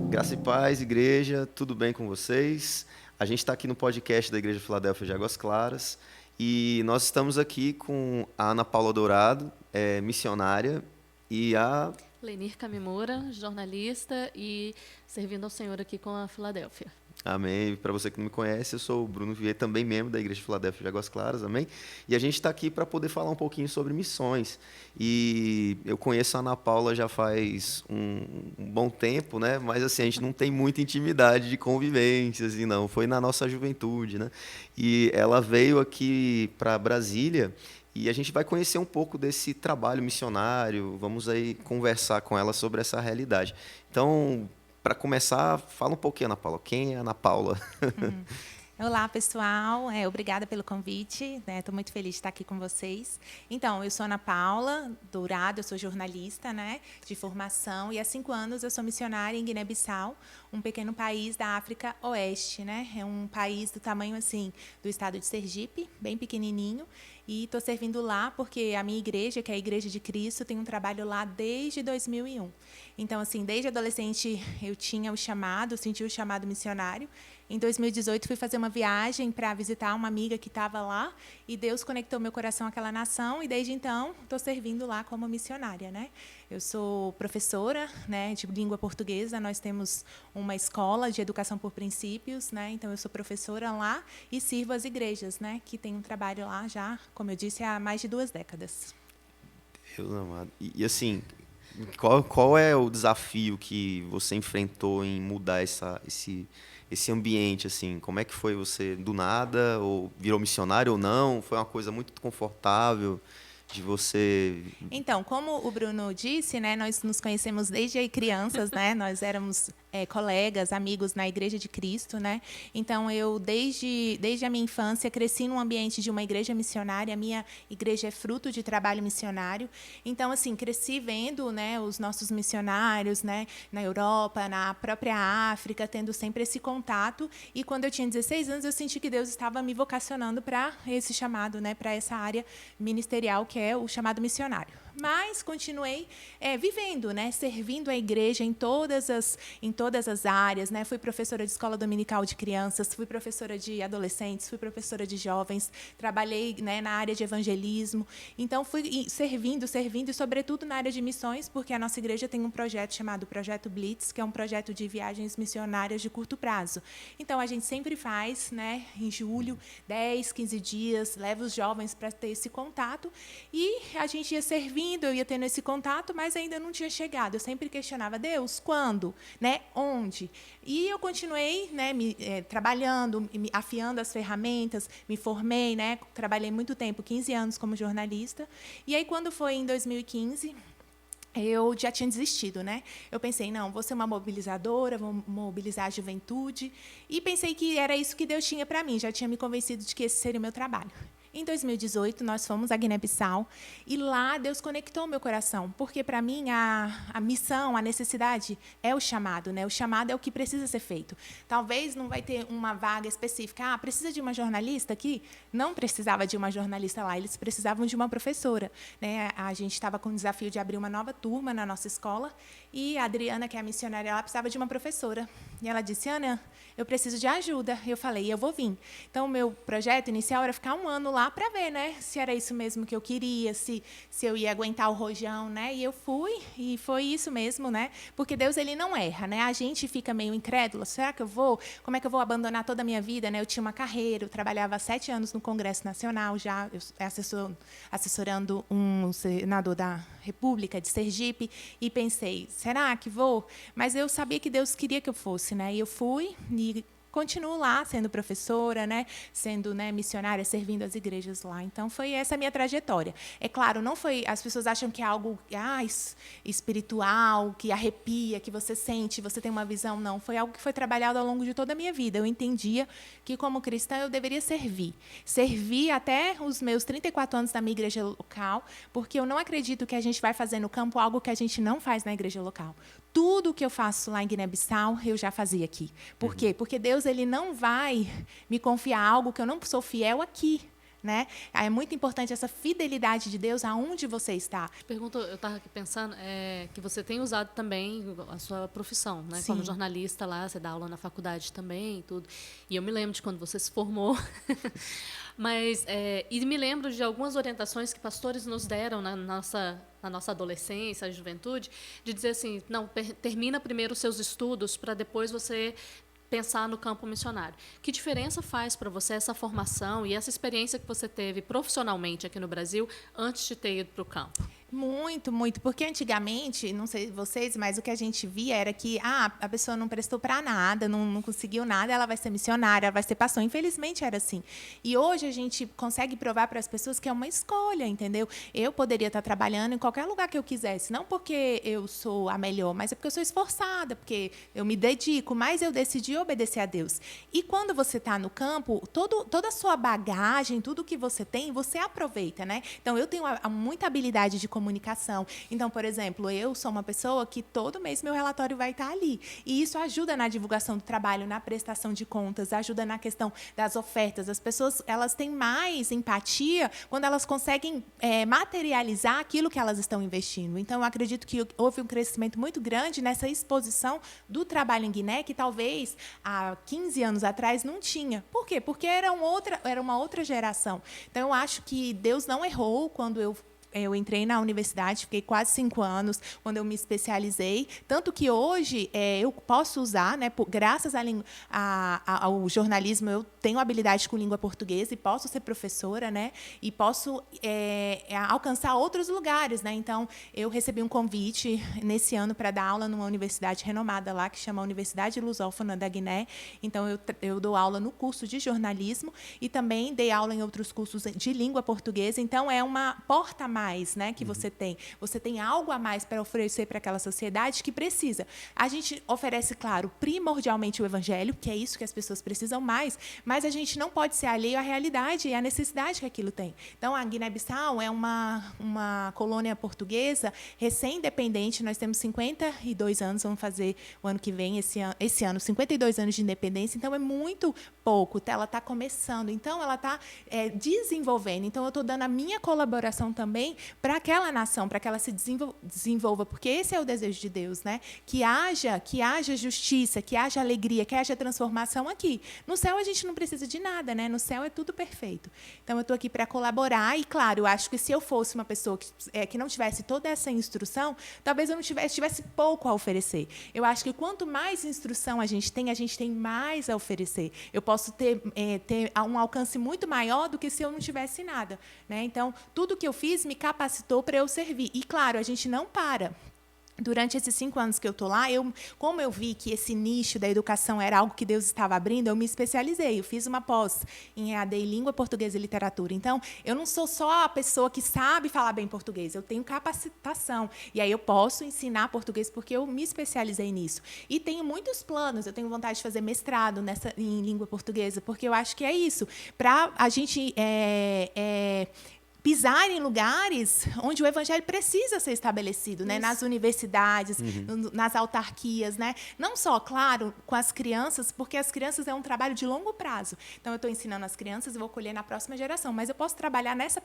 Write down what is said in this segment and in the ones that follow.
Graça e paz, igreja, tudo bem com vocês? A gente está aqui no podcast da Igreja Filadélfia de Águas Claras e nós estamos aqui com a Ana Paula Dourado, missionária, e a Lenir Camimura, jornalista e servindo ao Senhor aqui com a Filadélfia. Amém. Para você que não me conhece, eu sou o Bruno Vier, também membro da Igreja Filadélfia de Águas Claras, amém? E a gente está aqui para poder falar um pouquinho sobre missões. E eu conheço a Ana Paula já faz um bom tempo, né? Mas assim, a gente não tem muita intimidade de convivência, assim, não. Foi na nossa juventude, né? E ela veio aqui para Brasília e a gente vai conhecer um pouco desse trabalho missionário, vamos aí conversar com ela sobre essa realidade. Então, para começar, fala um pouquinho, Ana Paula. Quem é a Ana Paula? Olá, pessoal. Obrigada pelo convite. Estou muito feliz de estar aqui com vocês. Então, eu sou Ana Paula Dourado, eu sou jornalista, de formação, e há 5 anos eu sou missionária em Guiné-Bissau, um pequeno país da África Oeste. É um país do tamanho assim do estado de Sergipe, bem pequenininho. E estou servindo lá porque a minha igreja, que é a Igreja de Cristo, tem um trabalho lá desde 2001. Então, assim, desde adolescente eu tinha o chamado, senti o chamado missionário. Em 2018, fui fazer uma viagem para visitar uma amiga que estava lá e Deus conectou meu coração àquela nação e, desde então, estou servindo lá como missionária. Eu sou professora de língua portuguesa, nós temos uma escola de educação por princípios, então eu sou professora lá e sirvo as igrejas, que tem um trabalho lá já, como eu disse, há mais de 2 décadas. Deus amado. E assim, qual é o desafio que você enfrentou em mudar esse ambiente, assim? Como é que foi você, do nada, ou virou missionário ou não? Foi uma coisa muito confortável de você... Então, como o Bruno disse, nós nos conhecemos desde crianças, nós éramos colegas, amigos na Igreja de Cristo. Então, eu, desde a minha infância, cresci num ambiente de uma igreja missionária. A minha igreja é fruto de trabalho missionário. Então, assim, cresci vendo os nossos missionários na Europa, na própria África, tendo sempre esse contato. E, quando eu tinha 16 anos, eu senti que Deus estava me vocacionando para esse chamado, para essa área ministerial, que é o chamado missionário. Mas continuei vivendo, servindo a igreja em todas as áreas. Fui professora de escola dominical de crianças, fui professora de adolescentes, fui professora de jovens, trabalhei na área de evangelismo. Então, fui servindo e, sobretudo, na área de missões, porque a nossa igreja tem um projeto chamado Projeto Blitz, que é um projeto de viagens missionárias de curto prazo. Então, a gente sempre faz, em julho, 10, 15 dias, leva os jovens para ter esse contato. E a gente ia servindo, eu ia tendo esse contato, mas ainda não tinha chegado. Eu sempre questionava, Deus, quando? Onde? E eu continuei trabalhando, afiando as ferramentas, me formei, trabalhei muito tempo, 15 anos como jornalista. E aí, quando foi em 2015... eu já tinha desistido, Eu pensei, não, vou ser uma mobilizadora, vou mobilizar a juventude. E pensei que era isso que Deus tinha para mim, já tinha me convencido de que esse seria o meu trabalho. Em 2018, nós fomos a Guiné-Bissau e lá Deus conectou o meu coração, porque, para mim, a missão, a necessidade é o chamado. O chamado é o que precisa ser feito. Talvez não vai ter uma vaga específica. Precisa de uma jornalista aqui? Não precisava de uma jornalista lá, eles precisavam de uma professora. A gente estava com o desafio de abrir uma nova turma na nossa escola e a Adriana, que é a missionária lá, precisava de uma professora. E ela disse, Ana, eu preciso de ajuda. Eu falei, eu vou vir. Então, o meu projeto inicial era ficar 1 ano lá para ver, se era isso mesmo que eu queria, se eu ia aguentar o rojão, E eu fui, e foi isso mesmo, Porque Deus, ele não erra, A gente fica meio incrédulo. Será que eu vou? Como é que eu vou abandonar toda a minha vida, Eu tinha uma carreira, eu trabalhava há 7 anos no Congresso Nacional, já assessorando um senador da República de Sergipe, e pensei, será que vou? Mas eu sabia que Deus queria que eu fosse, E eu fui, e continuo lá sendo professora, sendo missionária, servindo as igrejas lá. Então, foi essa a minha trajetória. É claro, não foi... As pessoas acham que é algo espiritual, que arrepia, que você sente, você tem uma visão. Não, foi algo que foi trabalhado ao longo de toda a minha vida. Eu entendia que, como cristã, eu deveria servir. Servir até os meus 34 anos na minha igreja local, porque eu não acredito que a gente vai fazer no campo algo que a gente não faz na igreja local. tudo que eu faço lá em Guiné-Bissau, eu já fazia aqui. Por quê? Porque Deus ele não vai me confiar algo que eu não sou fiel aqui. Né? É muito importante essa fidelidade de Deus aonde você está. Pergunto, eu estava aqui pensando que você tem usado também a sua profissão, né? Sim. Como jornalista lá, você dá aula na faculdade também, tudo. E eu me lembro de quando você se formou. Mas e me lembro de algumas orientações que pastores nos deram na nossa adolescência, juventude, de dizer assim, não, termina primeiro os seus estudos para depois você pensar no campo missionário. Que diferença faz para você essa formação e essa experiência que você teve profissionalmente aqui no Brasil antes de ter ido para o campo? Muito, muito. Porque antigamente, não sei vocês, mas o que a gente via era que a pessoa não prestou para nada, não conseguiu nada, ela vai ser missionária, ela vai ser pastor. Infelizmente era assim. E hoje a gente consegue provar para as pessoas que é uma escolha, entendeu? Eu poderia estar trabalhando em qualquer lugar que eu quisesse, não porque eu sou a melhor, mas é porque eu sou esforçada, porque eu me dedico, mas eu decidi obedecer a Deus. E quando você está no campo, toda a sua bagagem, tudo que você tem, você aproveita, né? Então, eu tenho muita habilidade de comunicação. Então, por exemplo, eu sou uma pessoa que todo mês meu relatório vai estar ali. E isso ajuda na divulgação do trabalho, na prestação de contas, ajuda na questão das ofertas. As pessoas elas têm mais empatia quando elas conseguem materializar aquilo que elas estão investindo. Então, eu acredito que houve um crescimento muito grande nessa exposição do trabalho em Guiné, que talvez há 15 anos atrás não tinha. Por quê? Porque era uma outra geração. Então, eu acho que Deus não errou quando eu entrei na universidade, fiquei quase 5 anos, quando eu me especializei. Tanto que hoje eu posso usar, né, graças ao jornalismo, eu tenho habilidade com língua portuguesa e posso ser professora, né, e posso alcançar outros lugares. Né? Então, eu recebi um convite nesse ano para dar aula numa universidade renomada lá, que chama Universidade Lusófona da Guiné. Então, eu dou aula no curso de jornalismo e também dei aula em outros cursos de língua portuguesa. Então, é uma porta a mais, né, que você tem. Você tem algo a mais para oferecer para aquela sociedade que precisa. A gente oferece, claro, primordialmente o evangelho, que é isso que as pessoas precisam mais, mas a gente não pode ser alheio à realidade e à necessidade que aquilo tem. Então, a Guiné-Bissau é uma colônia portuguesa recém-independente. Nós temos 52 anos, vamos fazer o ano que vem, esse ano 52 anos de independência, então é muito pouco. Ela está começando, então ela está desenvolvendo. Então, eu estou dando a minha colaboração também para aquela nação, para que ela se desenvolva, porque esse é o desejo de Deus, né? Que haja justiça, que haja alegria, que haja transformação aqui. No céu a gente não precisa de nada, né? No céu é tudo perfeito. Então eu estou aqui para colaborar e, claro, eu acho que se eu fosse uma pessoa que não tivesse toda essa instrução, talvez eu não tivesse pouco a oferecer. Eu acho que quanto mais instrução a gente tem mais a oferecer. Eu posso ter um alcance muito maior do que se eu não tivesse nada, né? Então, tudo que eu fiz me capacitou para eu servir. E, claro, a gente não para. Durante esses 5 anos que eu estou lá, como eu vi que esse nicho da educação era algo que Deus estava abrindo, eu me especializei. Eu fiz uma pós em EAD em Língua Portuguesa e Literatura. Então, eu não sou só a pessoa que sabe falar bem português, eu tenho capacitação. E aí eu posso ensinar português porque eu me especializei nisso. E tenho muitos planos. Eu tenho vontade de fazer mestrado em língua portuguesa, porque eu acho que é isso. Para a gente pisar em lugares onde o evangelho precisa ser estabelecido, né? Nas universidades, nas autarquias, né? Não só, claro, com as crianças, porque as crianças é um trabalho de longo prazo. Então, eu estou ensinando as crianças e vou colher na próxima geração, mas eu posso trabalhar nessa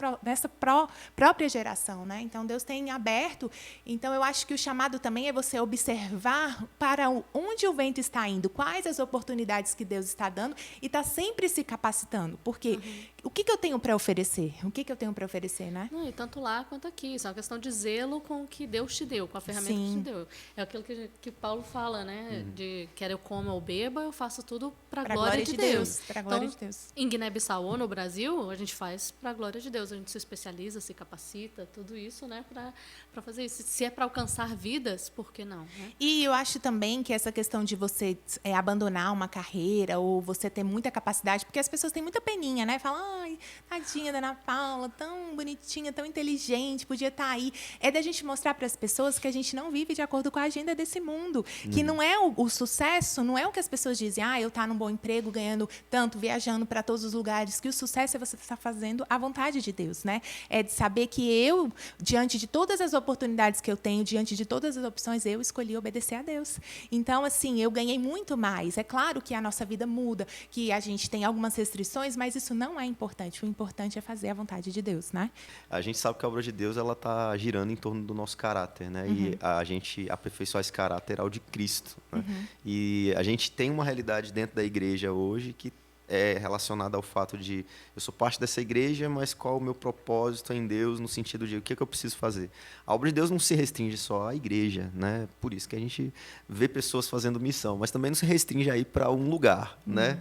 própria geração, né? Então, Deus tem aberto. Então, eu acho que o chamado também é você observar para onde o vento está indo, quais as oportunidades que Deus está dando e está sempre se capacitando, porque o que eu tenho para oferecer? O que eu tenho para oferecer, né? Não, e tanto lá quanto aqui. Isso é uma questão de zelo com o que Deus te deu, com a ferramenta que te deu. É aquilo que Paulo fala, né? De quer eu coma ou beba, eu faço tudo para a glória de Deus. Para a glória de Deus. Em Guiné-Bissau ou no Brasil, a gente faz para a glória de Deus. A gente se especializa, se capacita, tudo isso, né? Para fazer isso. Se é para alcançar vidas, por que não? Né? E eu acho também que essa questão de você abandonar uma carreira ou você ter muita capacidade, porque as pessoas têm muita peninha, né? Falam, ai, tadinha da Ana Paula, tão tão bonitinha, tão inteligente, podia estar aí. É da gente mostrar para as pessoas que a gente não vive de acordo com a agenda desse mundo. Que não é o sucesso, não é o que as pessoas dizem, eu estar num bom emprego, ganhando tanto, viajando para todos os lugares, que o sucesso é você estar fazendo a vontade de Deus, né? É de saber que eu, diante de todas as oportunidades que eu tenho, diante de todas as opções, eu escolhi obedecer a Deus. Então, assim, eu ganhei muito mais. É claro que a nossa vida muda, que a gente tem algumas restrições, mas isso não é importante. O importante é fazer a vontade de Deus, né? A gente sabe que a obra de Deus ela está girando em torno do nosso caráter, né? E a gente aperfeiçoar esse caráter ao de Cristo, né? E a gente tem uma realidade dentro da igreja hoje que é relacionada ao fato de eu sou parte dessa igreja, mas qual o meu propósito em Deus no sentido de o que eu preciso fazer? A obra de Deus não se restringe só à igreja, né? Por isso que a gente vê pessoas fazendo missão, mas também não se restringe a ir para um lugar, né?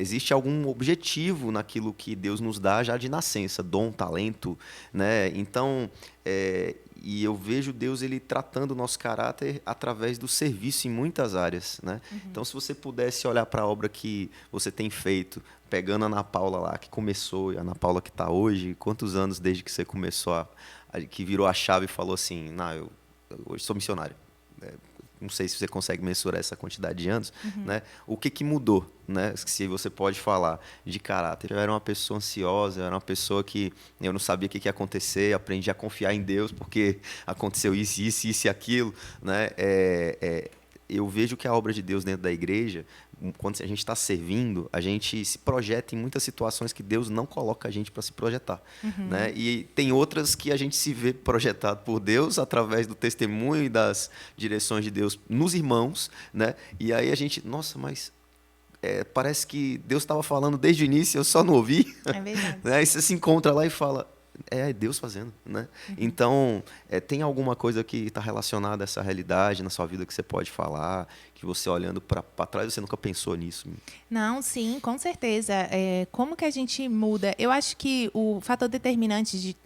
Existe algum objetivo naquilo que Deus nos dá já de nascença, dom, talento, né? Então, e eu vejo Deus ele tratando o nosso caráter através do serviço em muitas áreas, né? Então, se você pudesse olhar para a obra que você tem feito, pegando a Ana Paula lá, que começou, e a Ana Paula que está hoje, quantos anos desde que você começou, que virou a chave e falou assim, não, eu hoje sou missionário. Não sei se você consegue mensurar essa quantidade de anos, né? O que mudou, né? Se você pode falar de caráter. Eu era uma pessoa ansiosa, eu era uma pessoa que eu não sabia o que ia acontecer, aprendi a confiar em Deus porque aconteceu isso e aquilo, né? Eu vejo que a obra de Deus dentro da igreja, quando a gente está servindo, a gente se projeta em muitas situações que Deus não coloca a gente para se projetar, né? E tem outras que a gente se vê projetado por Deus através do testemunho e das direções de Deus nos irmãos, né? E aí a gente, nossa, mas parece que Deus estava falando desde o início, eu só não ouvi. É verdade. Né? Aí você se encontra lá e fala, é Deus fazendo, né? Então, tem alguma coisa que está relacionada a essa realidade na sua vida que você pode falar, que você olhando para trás, você nunca pensou nisso? Não, sim, com certeza. Como que a gente muda? Eu acho que o fator determinante,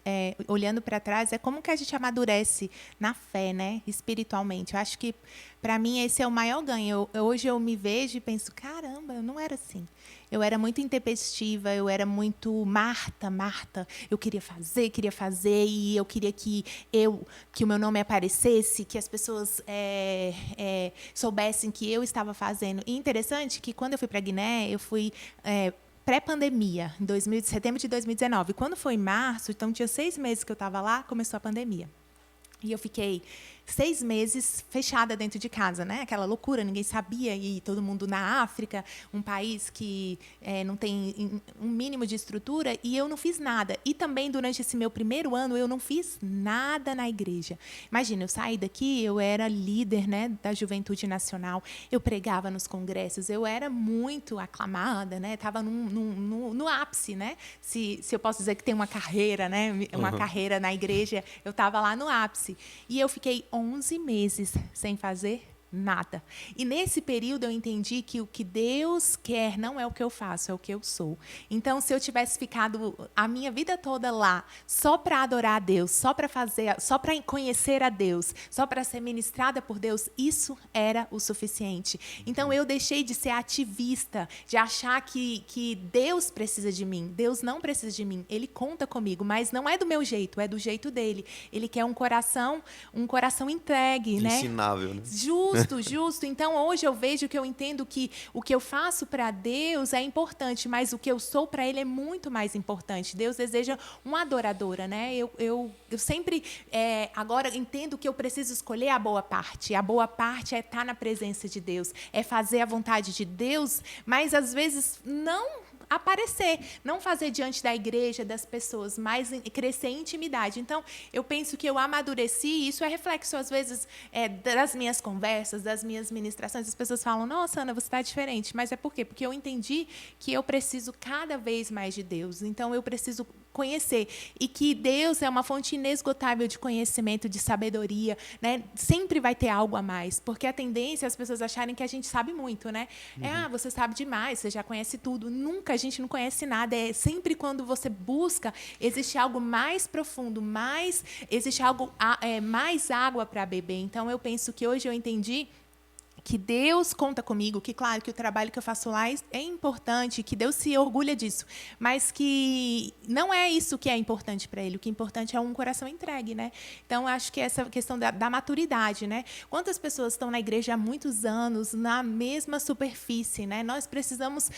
olhando para trás, é como que a gente amadurece na fé, né? Espiritualmente. Eu acho que, para mim, esse é o maior ganho. Hoje eu me vejo e penso, caramba, eu não era assim. Eu era muito intempestiva, eu era muito Marta. Eu queria fazer, e eu queria que o meu nome aparecesse, que as pessoas soubessem que eu estava fazendo. E interessante que, quando eu fui para a Guiné, eu fui pré-pandemia, em setembro de 2019. Quando foi em março, então tinha 6 meses que eu estava lá, começou a pandemia. E eu fiquei 6 meses fechada dentro de casa, né? Aquela loucura, ninguém sabia, e todo mundo na África, um país que não tem um mínimo de estrutura, e eu não fiz nada. E também, durante esse meu primeiro ano, eu não fiz nada na igreja. Imagina, eu saí daqui, eu era líder, né, da Juventude Nacional, eu pregava nos congressos, eu era muito aclamada, né? Estava no ápice, né? Se eu posso dizer que tem uma carreira, né? Uma carreira na igreja, eu estava lá no ápice. E eu fiquei 11 meses sem fazer nada. E nesse período eu entendi que o que Deus quer não é o que eu faço, é o que eu sou. Então, se eu tivesse ficado a minha vida toda lá só para adorar a Deus, só para conhecer a Deus, só para ser ministrada por Deus, isso era o suficiente. Então, eu deixei de ser ativista, de achar que Deus precisa de mim. Deus não precisa de mim. Ele conta comigo, mas não é do meu jeito, é do jeito dele. Ele quer um coração entregue, né? Ensinável, né? Justo. Então, hoje eu vejo que eu entendo que o que eu faço para Deus é importante, mas o que eu sou para Ele é muito mais importante. Deus deseja uma adoradora, né? Eu sempre, agora, entendo que eu preciso escolher a boa parte. A boa parte é estar na presença de Deus, é fazer a vontade de Deus, mas, às vezes, não aparecer, não fazer diante da igreja, das pessoas, mas crescer em intimidade. Então, eu penso que eu amadureci, e isso é reflexo, às vezes, das minhas conversas, das minhas ministrações. As pessoas falam, nossa, Ana, você está diferente. Mas é por quê? Porque eu entendi que eu preciso cada vez mais de Deus. Então, eu preciso conhecer. E que Deus é uma fonte inesgotável de conhecimento, de sabedoria, né? Sempre vai ter algo a mais. Porque a tendência é as pessoas acharem que a gente sabe muito, né? Você sabe demais, você já conhece tudo. Nunca a gente não conhece nada. É sempre quando você busca, existe algo mais profundo, existe algo, mais água para beber. Então, eu penso que hoje eu entendi que Deus conta comigo, que, claro, que o trabalho que eu faço lá é importante, que Deus se orgulha disso, mas que não é isso que é importante para Ele. O que é importante é um coração entregue, né? Então, acho que essa questão da maturidade, né? Quantas pessoas estão na igreja há muitos anos, na mesma superfície, né? Nós precisamos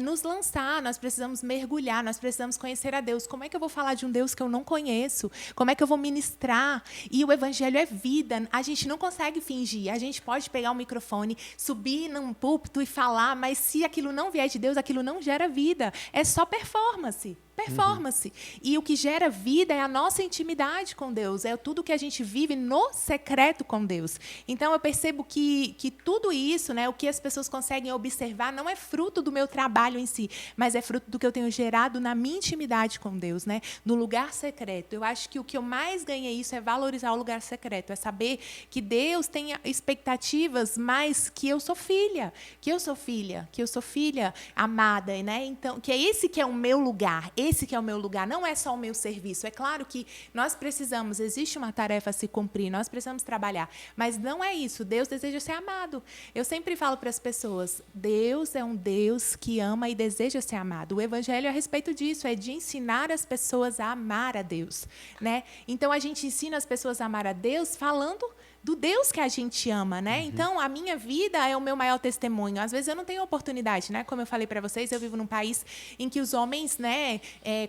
nos lançar, nós precisamos mergulhar, nós precisamos conhecer a Deus. Como é que eu vou falar de um Deus que eu não conheço? Como é que eu vou ministrar? E o evangelho é vida. A gente não consegue fingir. A gente pode pegar o microfone, subir num púlpito e falar, mas se aquilo não vier de Deus, aquilo não gera vida. É só performance. Performance. E o que gera vida é a nossa intimidade com Deus, é tudo que a gente vive no secreto com Deus. Então, eu percebo que tudo isso, né, o que as pessoas conseguem observar, não é fruto do meu trabalho em si, mas é fruto do que eu tenho gerado na minha intimidade com Deus, né, no lugar secreto. Eu acho que o que eu mais ganhei isso é valorizar o lugar secreto, é saber que Deus tem expectativas, mas que eu sou filha, que eu sou filha amada, né? Então, que é esse que é o meu lugar. Esse que é o meu lugar, não é só o meu serviço. É claro que nós precisamos, existe uma tarefa a se cumprir, nós precisamos trabalhar, mas não é isso. Deus deseja ser amado. Eu sempre falo para as pessoas, Deus é um Deus que ama e deseja ser amado. O evangelho é a respeito disso, é de ensinar as pessoas a amar a Deus, né? Então, a gente ensina as pessoas a amar a Deus falando do Deus que a gente ama, né? Então, a minha vida é o meu maior testemunho. Às vezes eu não tenho oportunidade, né? Como eu falei para vocês, eu vivo num país em que os homens, né?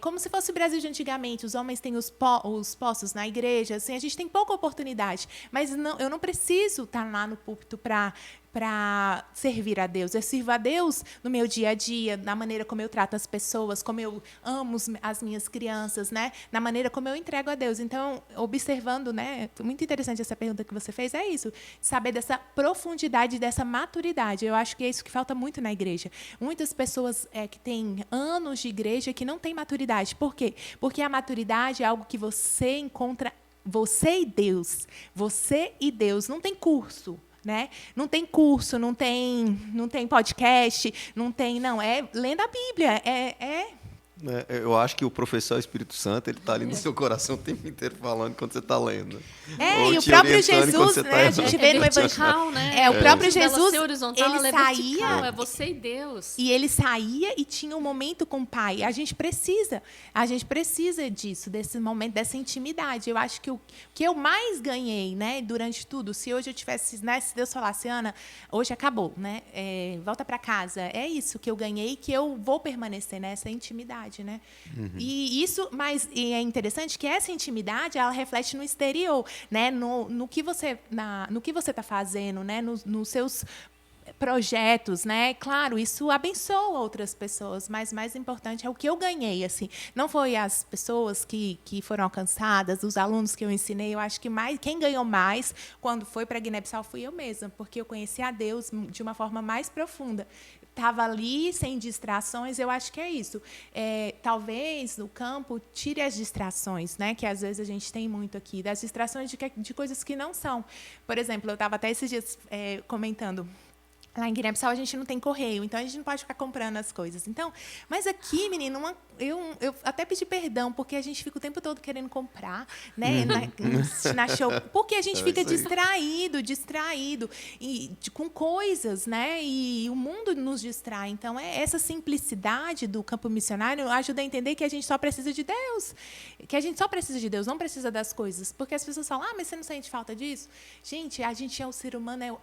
Como se fosse o Brasil de antigamente, os homens têm os postos na igreja, assim, a gente tem pouca oportunidade. Mas eu não preciso estar lá no púlpito para servir a Deus. Eu sirvo a Deus no meu dia a dia, na maneira como eu trato as pessoas, como eu amo as minhas crianças, né? Na maneira como eu entrego a Deus. Então, observando, né? Muito interessante essa pergunta que você fez, é isso. Saber dessa profundidade, dessa maturidade. Eu acho que é isso que falta muito na igreja. Muitas pessoas que têm anos de igreja que não têm maturidade. Por quê? Porque a maturidade é algo que você encontra, você e Deus. Não tem curso. Né? Não tem curso, não tem podcast, é lendo a Bíblia, Eu acho que o professor Espírito Santo, ele está ali no seu coração o tempo inteiro falando quando você está lendo. E o próprio Jesus, né? A gente vê no Evangelho, né? O próprio Jesus, horizontal, ele saía, é você e Deus. E ele saía e tinha um momento com o Pai. A gente precisa disso, desse momento, dessa intimidade. Eu acho que o que eu mais ganhei, né, durante tudo, se hoje eu tivesse, né, se Deus falasse, Ana, hoje acabou, né? Volta para casa. É isso que eu ganhei, que eu vou permanecer nessa intimidade. Né? E isso, mas é interessante que essa intimidade ela reflete no exterior, né? No que você está fazendo, né? Nos seus projetos, né? Claro, isso abençoa outras pessoas, mas mais importante é o que eu ganhei, assim. Não foi as pessoas que foram alcançadas, os alunos que eu ensinei. Eu acho que quem ganhou mais quando foi para a Guiné-Bissau fui eu mesma, porque eu conheci a Deus de uma forma mais profunda. Estava ali, sem distrações, eu acho que é isso. Talvez o campo tire as distrações, né? Que às vezes a gente tem muito aqui, das distrações de coisas que não são. Por exemplo, eu estava até esses dias comentando. Lá em Guiné-Bissau a gente não tem correio, então a gente não pode ficar comprando as coisas. Então, mas aqui, menino, eu até pedi perdão, porque a gente fica o tempo todo querendo comprar, né? Na show, porque a gente fica distraído com coisas, né? E o mundo nos distrai. Então, essa simplicidade do campo missionário ajuda a entender que a gente só precisa de Deus. Que a gente só precisa de Deus, não precisa das coisas. Porque as pessoas falam, mas você não sente falta disso? Gente, a gente é o ser humano,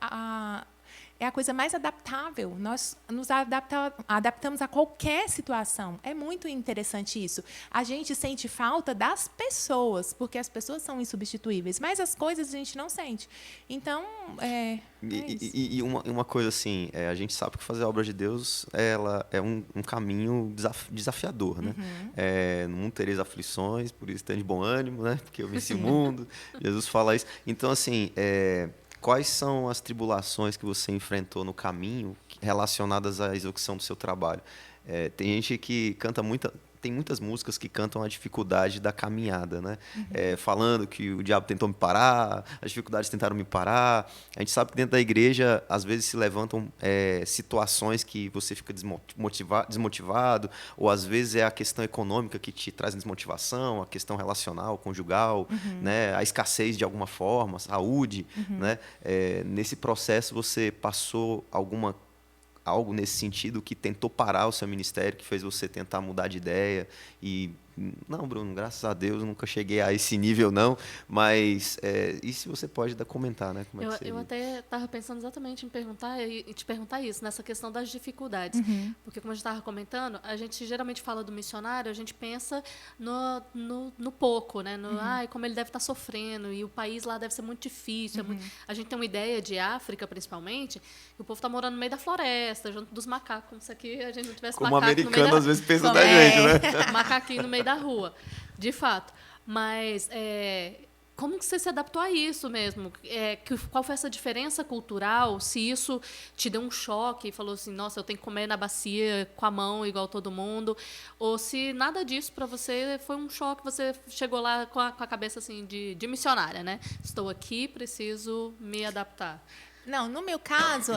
é a coisa mais adaptável. Nós nos adaptamos a qualquer situação. É muito interessante isso. A gente sente falta das pessoas, porque as pessoas são insubstituíveis, mas as coisas a gente não sente. Então, E uma coisa assim, a gente sabe que fazer a obra de Deus ela é um caminho desafiador, né? No mundo tereis aflições, por isso tem de bom ânimo, né? Porque eu venci o mundo. Jesus fala isso. Então, assim, quais são as tribulações que você enfrentou no caminho relacionadas à execução do seu trabalho? Tem gente que canta tem muitas músicas que cantam a dificuldade da caminhada, né? Falando que o diabo tentou me parar, as dificuldades tentaram me parar. A gente sabe que dentro da igreja, às vezes, se levantam situações que você fica desmotivado, ou às vezes é a questão econômica que te traz desmotivação, a questão relacional, conjugal, né? A escassez de alguma forma, saúde, né? Nesse processo, você passou algo nesse sentido que tentou parar o seu ministério, que fez você tentar mudar de ideia e... Não, Bruno, graças a Deus nunca cheguei a esse nível, não. Mas, e se você pode comentar, né? Como é que eu até estava pensando exatamente em te perguntar isso, nessa questão das dificuldades. Porque, como a gente estava comentando, a gente geralmente fala do missionário, a gente pensa no pouco, né? Como ele deve estar sofrendo, e o país lá deve ser muito difícil. A gente tem uma ideia de África, principalmente, que o povo está morando no meio da floresta, junto dos macacos, como se aqui a gente não tivesse como macaco americano, no meio às vezes, pensa da gente, né? Macaquinho no meio da rua, de fato. Mas como que você se adaptou a isso mesmo? Qual foi essa diferença cultural? Se isso te deu um choque e falou assim, nossa, eu tenho que comer na bacia com a mão igual todo mundo, ou se nada disso para você foi um choque, você chegou lá com a cabeça assim de missionária, né? Estou aqui, preciso me adaptar. Não, no meu caso,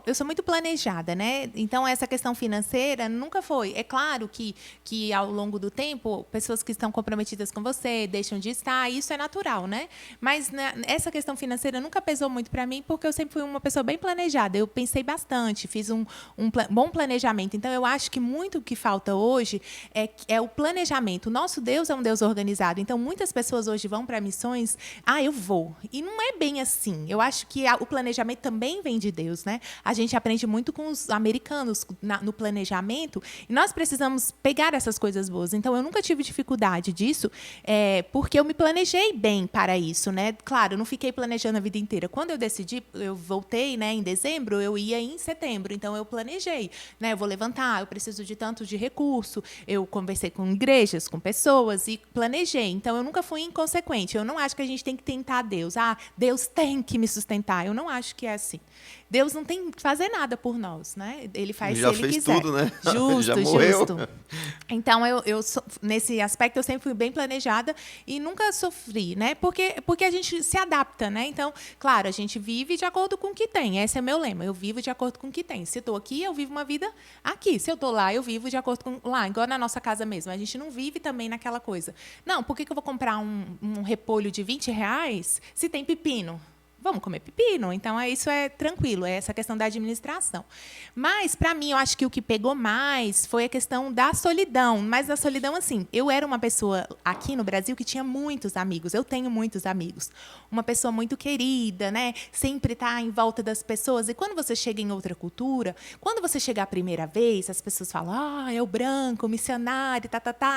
eu sou muito planejada, né? Então, essa questão financeira nunca foi. É claro que ao longo do tempo, pessoas que estão comprometidas com você deixam de estar, isso é natural, né? Mas essa questão financeira nunca pesou muito para mim, porque eu sempre fui uma pessoa bem planejada. Eu pensei bastante, fiz um bom planejamento. Então, eu acho que muito o que falta hoje é o planejamento. O nosso Deus é um Deus organizado. Então, muitas pessoas hoje vão para missões, eu vou. E não é bem assim. Eu acho que o planejamento também vem de Deus, né? A gente aprende muito com os americanos no planejamento, e nós precisamos pegar essas coisas boas. Então, eu nunca tive dificuldade disso, porque eu me planejei bem para isso, né? Claro, eu não fiquei planejando a vida inteira. Quando eu decidi, eu voltei, né, em dezembro, eu ia em setembro. Então, eu planejei, né? Eu vou levantar, eu preciso de tanto de recurso. Eu conversei com igrejas, com pessoas e planejei. Então, eu nunca fui inconsequente. Eu não acho que a gente tem que tentar Deus. Deus tem que me sustentar. Eu não acho que é assim. Deus não tem que fazer nada por nós, né? Ele faz se ele quiser. Já fez tudo, né? Justo, já morreu. Justo. Então, nesse aspecto, eu sempre fui bem planejada e nunca sofri, né? Porque a gente se adapta, né? Então, claro, a gente vive de acordo com o que tem. Esse é o meu lema. Eu vivo de acordo com o que tem. Se eu estou aqui, eu vivo uma vida aqui. Se eu estou lá, eu vivo de acordo com lá. Igual na nossa casa mesmo. A gente não vive também naquela coisa. Não, por que eu vou comprar um repolho de R$20 se tem pepino? Vamos comer pepino. Então, isso é tranquilo, é essa questão da administração. Mas, para mim, eu acho que o que pegou mais foi a questão da solidão. Mas a solidão, assim, eu era uma pessoa aqui no Brasil que tinha muitos amigos. Eu tenho muitos amigos. Uma pessoa muito querida, né? Sempre está em volta das pessoas. E quando você chega em outra cultura, quando você chega a primeira vez, as pessoas falam, é o branco, o missionário,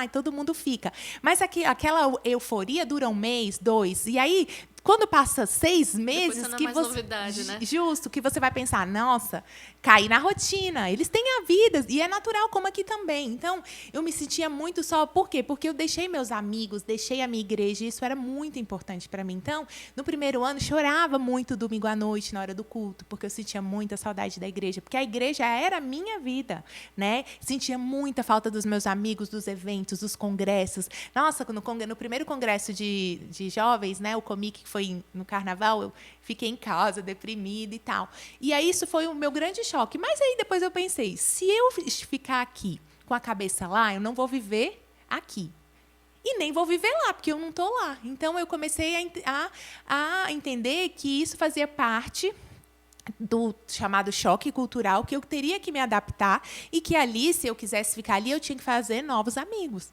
e todo mundo fica. Mas aquela euforia dura 1 mês, 2, e aí... Quando passa 6 meses, que você... novidade, né? Justo, que você vai pensar, nossa, caí na rotina. Eles têm a vida, e é natural, como aqui também. Então, eu me sentia muito só. Por quê? Porque eu deixei meus amigos, deixei a minha igreja, e isso era muito importante para mim. Então, no primeiro ano, chorava muito domingo à noite, na hora do culto, porque eu sentia muita saudade da igreja, porque a igreja era a minha vida, né? Sentia muita falta dos meus amigos, dos eventos, dos congressos. Nossa, no primeiro congresso de jovens, né, o Comic, que foi no carnaval, eu fiquei em casa, deprimida e tal. E aí isso foi o meu grande choque. Mas aí depois eu pensei, se eu ficar aqui com a cabeça lá, eu não vou viver aqui. E nem vou viver lá, porque eu não estou lá. Então, eu comecei a entender que isso fazia parte do chamado choque cultural, que eu teria que me adaptar e que ali, se eu quisesse ficar ali, eu tinha que fazer novos amigos,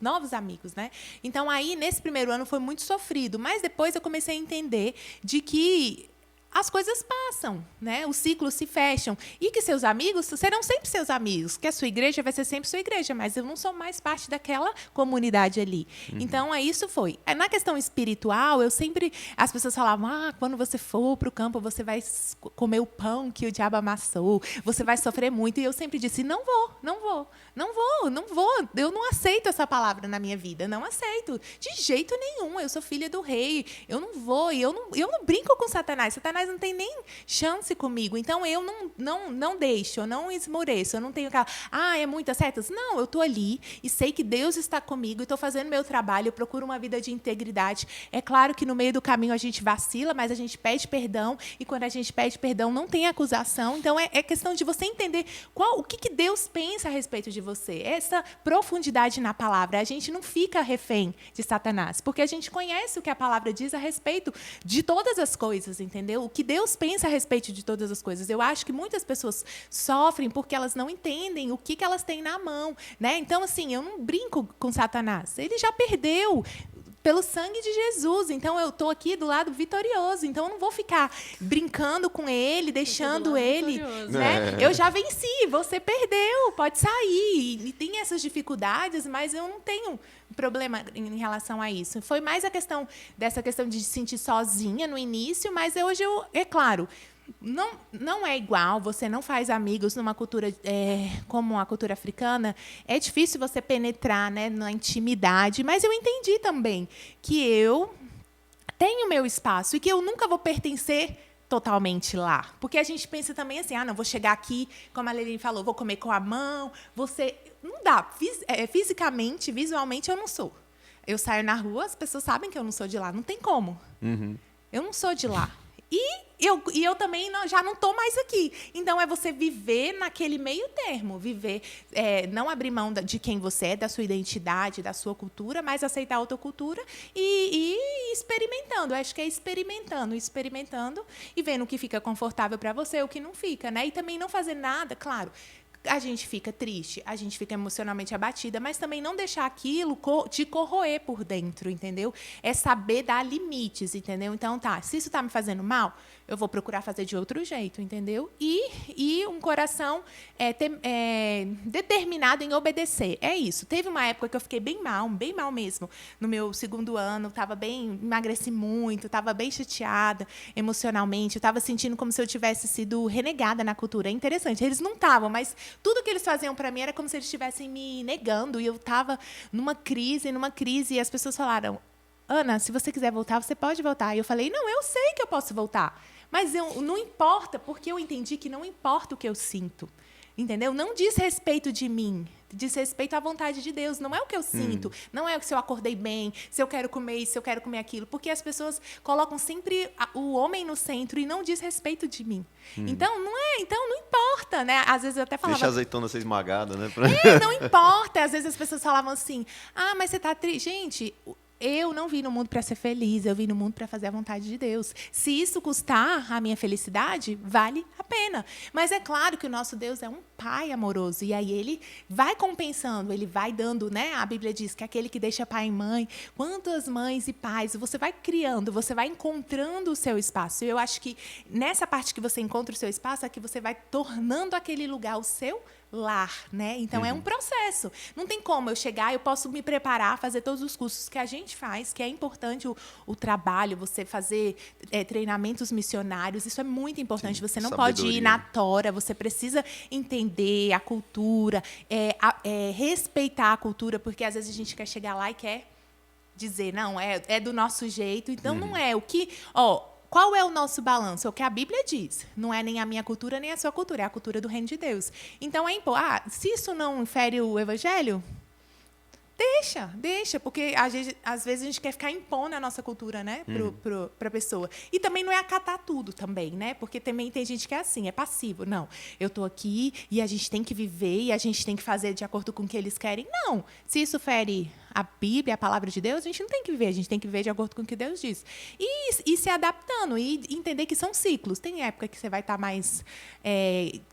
né? Então, aí, nesse primeiro ano, foi muito sofrido, mas depois eu comecei a entender de que as coisas passam, né? Os ciclos se fecham. E que seus amigos serão sempre seus amigos, que a sua igreja vai ser sempre sua igreja, mas eu não sou mais parte daquela comunidade ali. Então, isso foi. Na questão espiritual, as pessoas falavam, quando você for para o campo, você vai comer o pão que o diabo amassou, você vai sofrer muito. E eu sempre disse, não vou. Eu não aceito essa palavra na minha vida, não aceito. De jeito nenhum. Eu sou filha do rei, eu não vou. E eu não brinco com Satanás. Satanás mas não tem nem chance comigo. Então, eu não deixo, eu não esmoreço, eu não tenho aquela, é muitas setas. Não, eu estou ali e sei que Deus está comigo, estou fazendo meu trabalho, eu procuro uma vida de integridade. É claro que no meio do caminho a gente vacila, mas a gente pede perdão, e quando a gente pede perdão, não tem acusação. Então, é questão de você entender o que Deus pensa a respeito de você. Essa profundidade na palavra. A gente não fica refém de Satanás, porque a gente conhece o que a palavra diz a respeito de todas as coisas, entendeu? O que Deus pensa a respeito de todas as coisas. Eu acho que muitas pessoas sofrem porque elas não entendem o que elas têm na mão, né? Então, assim, eu não brinco com Satanás. Ele já perdeu pelo sangue de Jesus. Então, eu estou aqui do lado vitorioso. Então, eu não vou ficar brincando com ele, deixando ele. Né? Eu já venci, você perdeu, pode sair. E tem essas dificuldades, mas eu não tenho problema em relação a isso. Foi mais dessa questão de se sentir sozinha no início, mas hoje, é claro, não é igual, você não faz amigos numa cultura como a cultura africana. É difícil você penetrar, né, na intimidade, mas eu entendi também que eu tenho meu espaço e que eu nunca vou pertencer totalmente lá. Porque a gente pensa também assim, não, vou chegar aqui, como a Leline falou, vou comer com a mão, não dá. Fisicamente, visualmente, eu não sou. Eu saio na rua, as pessoas sabem que eu não sou de lá, não tem como. Uhum. Eu não sou de lá. E eu também já não estou mais aqui. Então, é você viver naquele meio termo. Viver, não abrir mão de quem você é, da sua identidade, da sua cultura, mas aceitar a outra cultura e ir experimentando. Eu acho que é experimentando e vendo o que fica confortável para você, o que não fica, né? E também não fazer nada, claro. A gente fica triste, a gente fica emocionalmente abatida, mas também não deixar aquilo te corroer por dentro, entendeu? É saber dar limites, entendeu? Então, se isso está me fazendo mal, eu vou procurar fazer de outro jeito, entendeu? E um coração determinado em obedecer. É isso. Teve uma época que eu fiquei bem mal mesmo. No meu 2º ano, emagreci muito, estava bem chateada emocionalmente, eu estava sentindo como se eu tivesse sido renegada na cultura. É interessante, eles não estavam, mas tudo que eles faziam para mim era como se eles estivessem me negando, e eu estava numa crise, e as pessoas falaram, Ana, se você quiser voltar, você pode voltar. E eu falei, não, eu sei que eu posso voltar, mas não importa, porque eu entendi que não importa o que eu sinto, entendeu? Não diz respeito de mim, diz respeito à vontade de Deus. Não é o que eu sinto, não é se eu acordei bem, se eu quero comer isso, se eu quero comer aquilo, porque as pessoas colocam sempre o homem no centro e não diz respeito de mim. Então, não importa, né? Às vezes eu até falava... Deixa a azeitona ser esmagada, né? Não importa. Às vezes as pessoas falavam assim, mas você está triste. Gente... Eu não vim no mundo para ser feliz, eu vim no mundo para fazer a vontade de Deus. Se isso custar a minha felicidade, vale a pena. Mas é claro que o nosso Deus é um pai amoroso, e aí ele vai compensando, ele vai dando, né? A Bíblia diz que aquele que deixa pai e mãe, quantas mães e pais, você vai criando, você vai encontrando o seu espaço. E eu acho que nessa parte que você encontra o seu espaço, é que você vai tornando aquele lugar o seu lar, né? Então, é um processo. Não tem como eu chegar, eu posso me preparar, fazer todos os cursos que a gente faz, que é importante o trabalho, você fazer treinamentos missionários, isso é muito importante. Você não pode ir na tora, você precisa entender a cultura, respeitar a cultura, porque às vezes a gente quer chegar lá e quer dizer, não, é do nosso jeito. Então, não é o que... Qual é o nosso balanço? É o que a Bíblia diz. Não é nem a minha cultura, nem a sua cultura. É a cultura do reino de Deus. Então, se isso não infere o evangelho, deixa. Porque, às vezes, a gente quer ficar impondo a nossa cultura, né, para a pessoa. E também não é acatar tudo também, né? Porque também tem gente que é assim, é passivo. Não, eu estou aqui e a gente tem que viver e a gente tem que fazer de acordo com o que eles querem. Não. Se isso fere a Bíblia, a palavra de Deus, a gente não tem que viver, a gente tem que viver de acordo com o que Deus diz. E se adaptando, e entender que são ciclos. Tem época que você vai estar mais...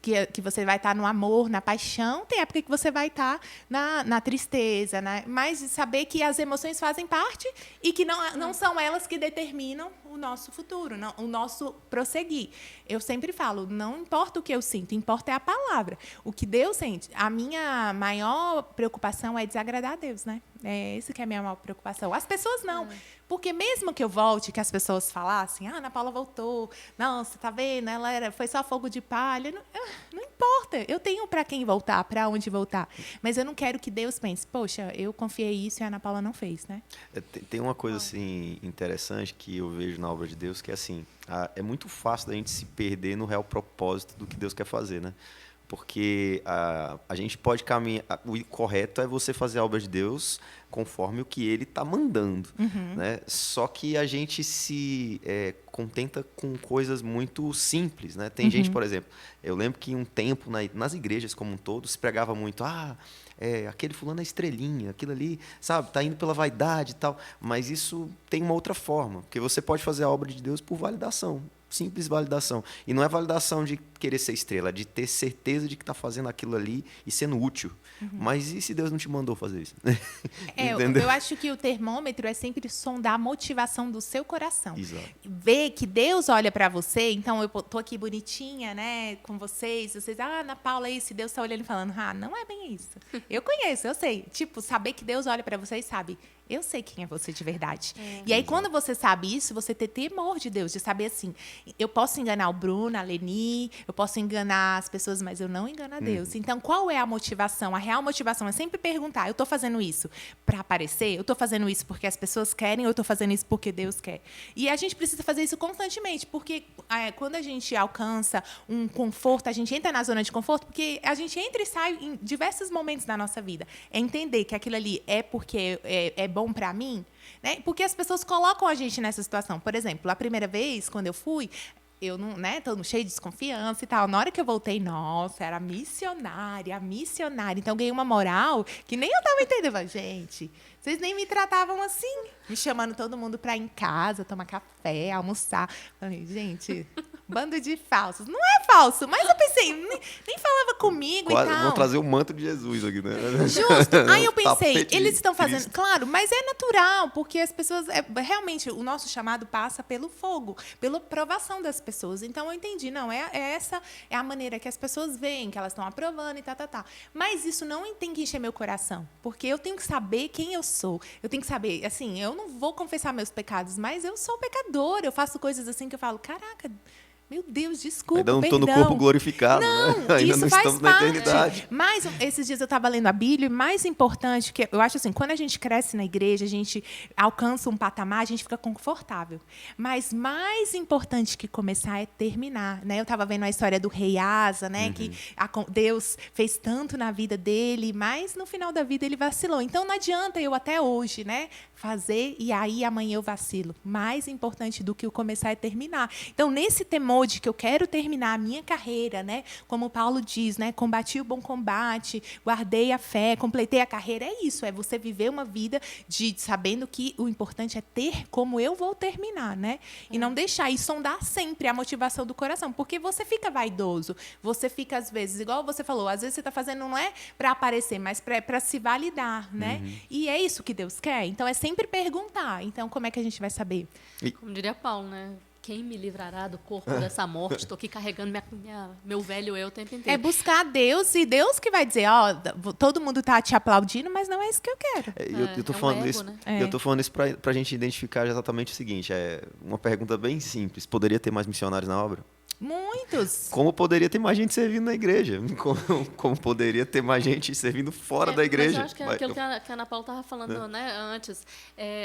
que você vai estar no amor, na paixão, tem época que você vai estar na tristeza, né? Mas saber que as emoções fazem parte e que não são elas que determinam o nosso futuro, o nosso prosseguir. Eu sempre falo, não importa o que eu sinto, importa é a palavra. O que Deus sente. A minha maior preocupação é desagradar a Deus, né? É isso que é a minha maior preocupação. As pessoas não. Porque mesmo que eu volte, que as pessoas falassem, Ana Paula voltou, não, você está vendo, foi só fogo de palha. Não importa, eu tenho para quem voltar, para onde voltar. Mas eu não quero que Deus pense, poxa, eu confiei isso e a Ana Paula não fez, né? Tem uma coisa assim interessante que eu vejo na obra de Deus, que é assim, é muito fácil da gente se perder no real propósito do que Deus quer fazer, né? Porque a gente pode caminhar. O correto é você fazer a obra de Deus conforme o que Ele está mandando. Né? Só que a gente se contenta com coisas muito simples. Né? Tem gente, por exemplo, eu lembro que um tempo nas igrejas como um todo se pregava muito, aquele fulano é estrelinha, aquilo ali, sabe, está indo pela vaidade e tal. Mas isso tem uma outra forma, porque você pode fazer a obra de Deus por validação. Simples validação. E não é validação de querer ser estrela, é de ter certeza de que está fazendo aquilo ali e sendo útil. Mas e se Deus não te mandou fazer isso? Eu acho que o termômetro é sempre sondar a motivação do seu coração. Exato. Ver que Deus olha para você, então eu tô aqui bonitinha, né, com vocês, Ana Paula, isso, Deus está olhando e falando, não é bem isso. Eu conheço, eu sei. Tipo, saber que Deus olha para você e sabe, eu sei quem é você de verdade. E aí, quando você sabe isso, você ter temor de Deus, de saber assim, eu posso enganar o Bruno, a Leni, eu posso enganar as pessoas, mas eu não engano a Deus. Então, qual é a motivação? A real motivação é sempre perguntar, eu estou fazendo isso para aparecer? Eu estou fazendo isso porque as pessoas querem ou eu estou fazendo isso porque Deus quer? E a gente precisa fazer isso constantemente, porque quando a gente alcança um conforto, a gente entra na zona de conforto, porque a gente entra e sai em diversos momentos da nossa vida. É entender que aquilo ali é porque é bom para mim, né? Porque as pessoas colocam a gente nessa situação. Por exemplo, a primeira vez, quando eu fui, eu não, né, todo cheio de desconfiança e tal. Na hora que eu voltei, nossa, era missionária. Então, ganhei uma moral que nem eu estava entendendo. Mas, gente, vocês nem me tratavam assim. Me chamando todo mundo para ir em casa, tomar café, almoçar. Falei, gente, bando de falsos. Não é falso, mas eu pensei, nem falava comigo Quase, e tal. vão trazer o manto de Jesus aqui, né? Justo. Aí eu pensei, Tapete eles estão de fazendo... Cristo. Claro, mas é natural, porque as pessoas... realmente, o nosso chamado passa pelo fogo, pela provação das pessoas. Então, eu entendi. Não, essa é a maneira que as pessoas veem, que elas estão aprovando e tá. Mas isso não tem que encher meu coração, porque eu tenho que saber quem eu sou. Eu tenho que saber, assim, eu não vou confessar meus pecados, mas eu sou pecadora. Eu faço coisas assim que eu falo, caraca... Meu Deus, desculpa, Ainda não perdão. estou no corpo glorificado, não, né? Ainda isso não faz estamos parte. na eternidade. Mas esses dias eu estava lendo a Bíblia, e mais importante, que eu acho assim, quando a gente cresce na igreja, a gente alcança um patamar, a gente fica confortável. Mas mais importante que começar é terminar, né? Eu estava vendo a história do rei Asa, né? Que Deus fez tanto na vida dele, mas no final da vida ele vacilou. Então não adianta eu até hoje, né? Fazer e aí amanhã eu vacilo. Mais importante do que o começar é terminar. Então, nesse temor de que eu quero terminar a minha carreira, né? Como Paulo diz, né? Combati o bom combate, guardei a fé, completei a carreira. É isso, é você viver uma vida sabendo que o importante é ter como eu vou terminar, né? E não deixar, e sondar sempre a motivação do coração, porque você fica vaidoso, você fica, às vezes, igual você falou, às vezes você está fazendo não é para aparecer, mas para se validar, né? E é isso que Deus quer. Então, é sempre perguntar. Então, como é que a gente vai saber? Como diria Paulo, né? Quem me livrará do corpo dessa morte? Estou aqui carregando meu velho eu o tempo inteiro. É buscar Deus e Deus que vai dizer, todo mundo está te aplaudindo, mas não é isso que eu quero. Eu tô falando ego, isso, né? eu tô falando isso para a gente identificar exatamente o seguinte, é uma pergunta bem simples. Poderia ter mais missionários na obra? Muitos. Como poderia ter mais gente servindo na igreja? Como poderia ter mais gente servindo fora da igreja? Mas eu acho que é aquilo que a Ana Paula estava falando né, antes.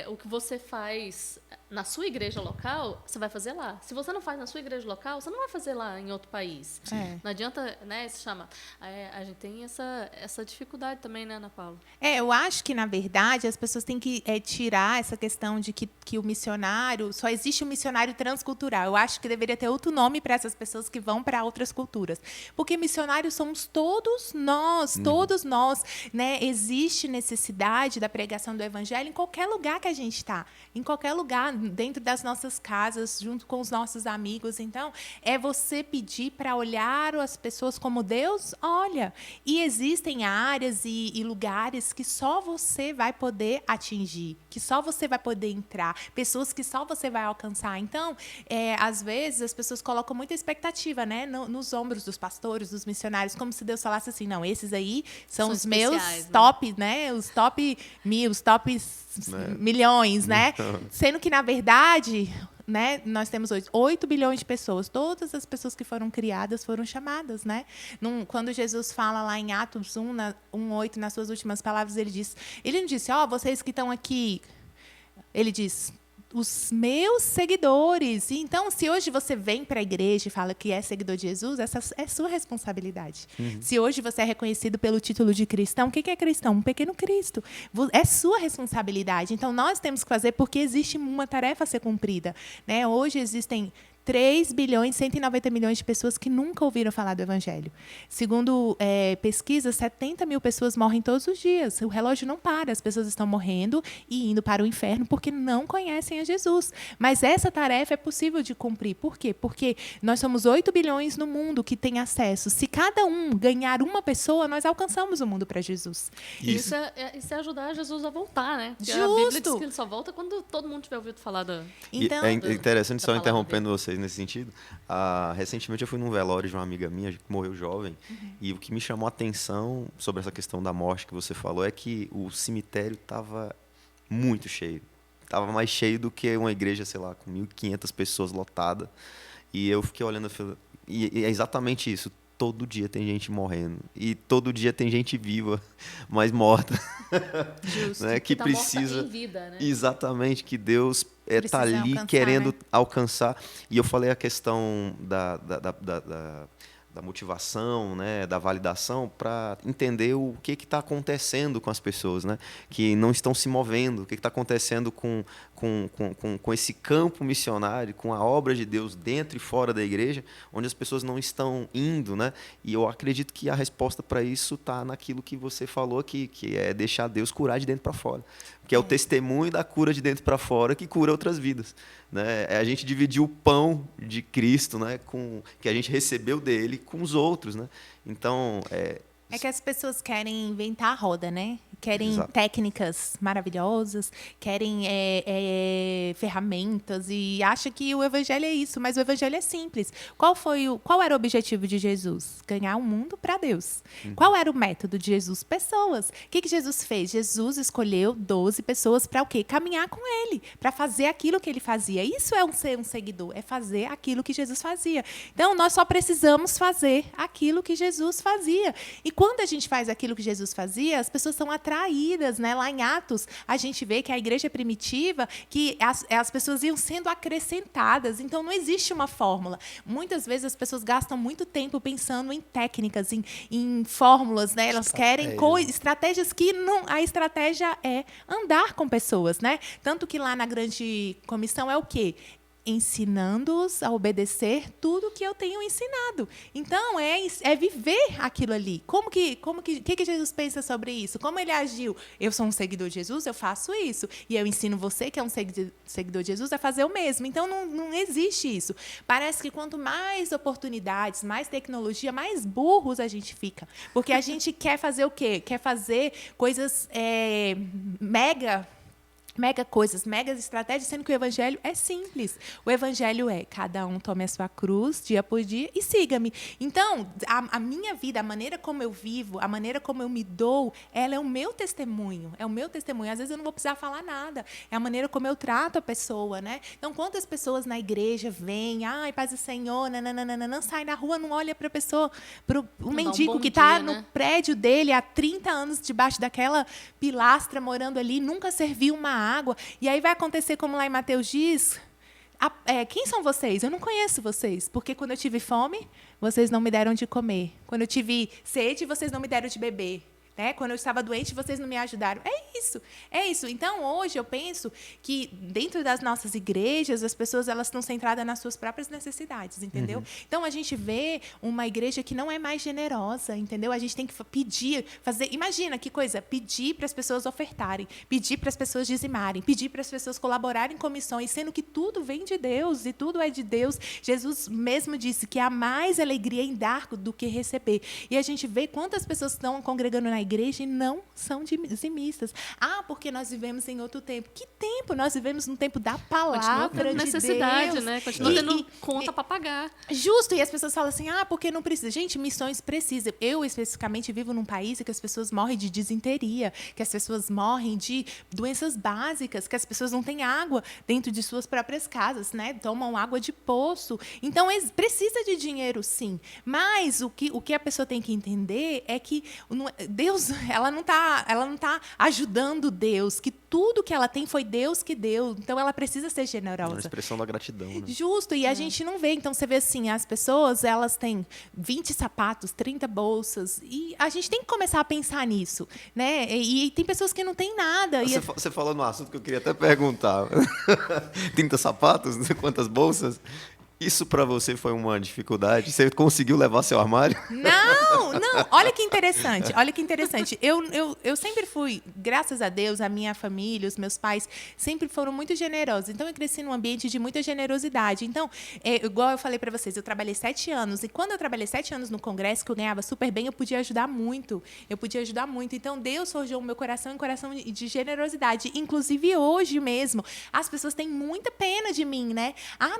O que você faz na sua igreja local, você vai fazer lá. Se você não faz na sua igreja local, você não vai fazer lá em outro país. Não adianta, né, se chama. A gente tem essa dificuldade também, né, Ana Paula? Eu acho que, na verdade, as pessoas têm que tirar essa questão de que o missionário, só existe um missionário transcultural. Eu acho que deveria ter outro nome para essas pessoas que vão para outras culturas. Porque missionários somos todos nós, né? Existe necessidade da pregação do evangelho em qualquer lugar que a gente está. Em qualquer lugar, dentro das nossas casas, junto com os nossos amigos. Então, é você pedir para olhar as pessoas como Deus olha. E existem áreas e lugares que só você vai poder atingir, que só você vai poder entrar, pessoas que só você vai alcançar. Então, às vezes, as pessoas colocam muita expectativa, né, nos ombros dos pastores, dos missionários, como se Deus falasse assim, não, esses aí são os meus especiais, top, né, os top 1000, os top milhões, né? Sendo que, na verdade, né, nós temos 8 bilhões de pessoas. Todas as pessoas que foram criadas foram chamadas, né? Quando Jesus fala lá em Atos 1:8, nas suas últimas palavras, ele não disse, vocês que estão aqui, ele diz, os meus seguidores. Então, se hoje você vem para a igreja e fala que é seguidor de Jesus, essa é sua responsabilidade. Se hoje você é reconhecido pelo título de cristão, o que é cristão? Um pequeno Cristo. É sua responsabilidade. Então, nós temos que fazer porque existe uma tarefa a ser cumprida, né? Hoje existem 3 bilhões, 190 milhões de pessoas que nunca ouviram falar do Evangelho. Segundo pesquisas, 70 mil pessoas morrem todos os dias. O relógio não para, as pessoas estão morrendo e indo para o inferno porque não conhecem a Jesus. Mas essa tarefa é possível de cumprir. Por quê? Porque nós somos 8 bilhões no mundo que tem acesso. Se cada um ganhar uma pessoa, nós alcançamos o mundo para Jesus. Isso é ajudar Jesus a voltar, né? Porque Justo. a Bíblia diz que ele só volta quando todo mundo tiver ouvido falar da... Então, é interessante, só interrompendo dele. vocês nesse sentido. Recentemente eu fui num velório de uma amiga minha que morreu jovem, e o que me chamou a atenção sobre essa questão da morte que você falou é que o cemitério estava muito cheio. Estava mais cheio do que uma igreja, sei lá, com 1.500 pessoas lotada. E eu fiquei olhando e é exatamente isso. Todo dia tem gente morrendo. E todo dia tem gente viva, mas morta. Justo. Né? Que tá precisa... morta em vida, né? Exatamente, que Deus está ali alcançar, querendo, né? alcançar. E eu falei a questão da motivação, né, da validação, para entender o que está acontecendo com as pessoas, né, que não estão se movendo, o que está acontecendo com esse campo missionário, com a obra de Deus dentro e fora da igreja, onde as pessoas não estão indo. Né? E eu acredito que a resposta para isso está naquilo que você falou aqui, que é deixar Deus curar de dentro para fora. Que é o testemunho da cura de dentro para fora que cura outras vidas. Né? É a gente dividir o pão de Cristo, né, que a gente recebeu dele, com os outros. Né? Então, é que as pessoas querem inventar a roda, né? Querem Exato. técnicas maravilhosas, querem ferramentas e acham que o evangelho é isso, mas o evangelho é simples. Qual era o objetivo de Jesus? Ganhar o mundo para Deus. Qual era o método de Jesus? Pessoas. O que Jesus fez? Jesus escolheu 12 pessoas para o quê? Caminhar com ele, para fazer aquilo que ele fazia. Isso é ser um seguidor, é fazer aquilo que Jesus fazia. Então, nós só precisamos fazer aquilo que Jesus fazia. E quando a gente faz aquilo que Jesus fazia, as pessoas são atraídas, né? Lá em Atos, a gente vê que a igreja primitiva, que as pessoas iam sendo acrescentadas. Então, não existe uma fórmula. Muitas vezes as pessoas gastam muito tempo pensando em técnicas, em fórmulas, né? Elas querem estratégias que não... A estratégia é andar com pessoas, né? Tanto que lá na grande comissão é o quê? Ensinando-os a obedecer tudo que eu tenho ensinado. Então, é viver aquilo ali. O que Jesus pensa sobre isso? Como ele agiu? Eu sou um seguidor de Jesus, eu faço isso. E eu ensino você, que é um seguidor de Jesus, a fazer o mesmo. Então, não existe isso. Parece que quanto mais oportunidades, mais tecnologia, mais burros a gente fica. Porque a gente quer fazer o quê? Quer fazer coisas mega coisas, mega estratégias, sendo que o evangelho é simples. O evangelho é: cada um tome a sua cruz, dia por dia, e siga-me. Então, a minha vida, a maneira como eu vivo, a maneira como eu me dou, ela é o meu testemunho. É o meu testemunho. Às vezes eu não vou precisar falar nada. É a maneira como eu trato a pessoa, né? Então, quantas pessoas na igreja vêm, ai, paz do Senhor, nananana, sai na rua, não olha para a pessoa, para o mendigo que está no prédio dele há 30 anos debaixo daquela pilastra, morando ali, nunca serviu uma água. E aí vai acontecer como lá em Mateus diz: quem são vocês? Eu não conheço vocês, porque quando eu tive fome, vocês não me deram de comer. Quando eu tive sede, vocês não me deram de beber. Né? Quando eu estava doente, vocês não me ajudaram. É isso. Então, hoje, eu penso que dentro das nossas igrejas, as pessoas elas estão centradas nas suas próprias necessidades, entendeu? Então, a gente vê uma igreja que não é mais generosa, entendeu? A gente tem que pedir, fazer... Imagina que coisa, pedir para as pessoas ofertarem, pedir para as pessoas dizimarem, pedir para as pessoas colaborarem com missões, sendo que tudo vem de Deus e tudo é de Deus. Jesus mesmo disse que há mais alegria em dar do que receber. E a gente vê quantas pessoas estão congregando na igreja e não são dizimistas. Porque nós vivemos em outro tempo. Que tempo? Nós vivemos num tempo da palavra Continua tendo de necessidade, Deus. né? Continua tendo conta para pagar. Justo, e as pessoas falam assim, porque não precisa. Gente, missões precisa. Eu, especificamente, vivo num país em que as pessoas morrem de disenteria, que as pessoas morrem de doenças básicas, que as pessoas não têm água dentro de suas próprias casas, né? Tomam água de poço. Então, precisa de dinheiro, sim. Mas o que a pessoa tem que entender é que Deus, ela não tá ajudando Deus, que tudo que ela tem foi Deus que deu. Então, ela precisa ser generosa. É uma expressão da gratidão, né? Justo, e a gente não vê. Então, você vê assim, as pessoas, elas têm 20 sapatos, 30 bolsas, e a gente tem que começar a pensar nisso, né? E tem pessoas que não têm nada. Você falou no assunto que eu queria até perguntar. 30 sapatos, quantas bolsas? Isso para você foi uma dificuldade? Você conseguiu levar seu armário? Não. Olha que interessante. Eu sempre fui, graças a Deus, a minha família, os meus pais, sempre foram muito generosos. Então, eu cresci num ambiente de muita generosidade. Então, igual eu falei para vocês, eu trabalhei 7 anos. E quando eu trabalhei 7 anos no Congresso, que eu ganhava super bem, eu podia ajudar muito. Então, Deus forjou o meu coração em coração de generosidade. Inclusive, hoje mesmo, as pessoas têm muita pena de mim, né?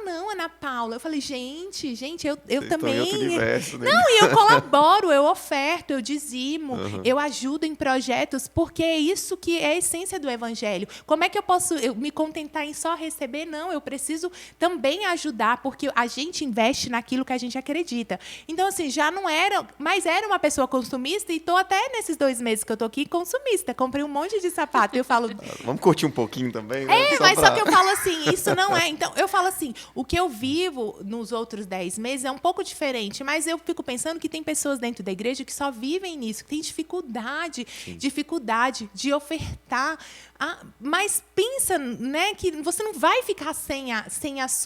Não, Ana Paula. Eu falei, gente, eu também... Em outro universo, né? Não, e eu colaboro, eu oferto, eu dizimo, eu ajudo em projetos, porque é isso que é a essência do Evangelho. Como é que eu posso me contentar em só receber? Não, eu preciso também ajudar, porque a gente investe naquilo que a gente acredita. Então, assim, já não era, mas era uma pessoa consumista e estou até nesses 2 meses que eu estou aqui consumista. Comprei um monte de sapato. Eu falo... Vamos curtir um pouquinho também? Né? Só que eu falo assim, isso não é... Então, eu falo assim, o que eu vivo nos outros 10 meses é um pouco diferente, mas eu fico pensando que tem pessoas dentro da igreja que só vivem nisso, que têm dificuldade de ofertar. Mas pensa, né, que você não vai ficar sem as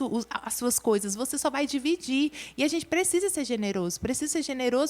suas coisas, você só vai dividir. E a gente precisa ser generoso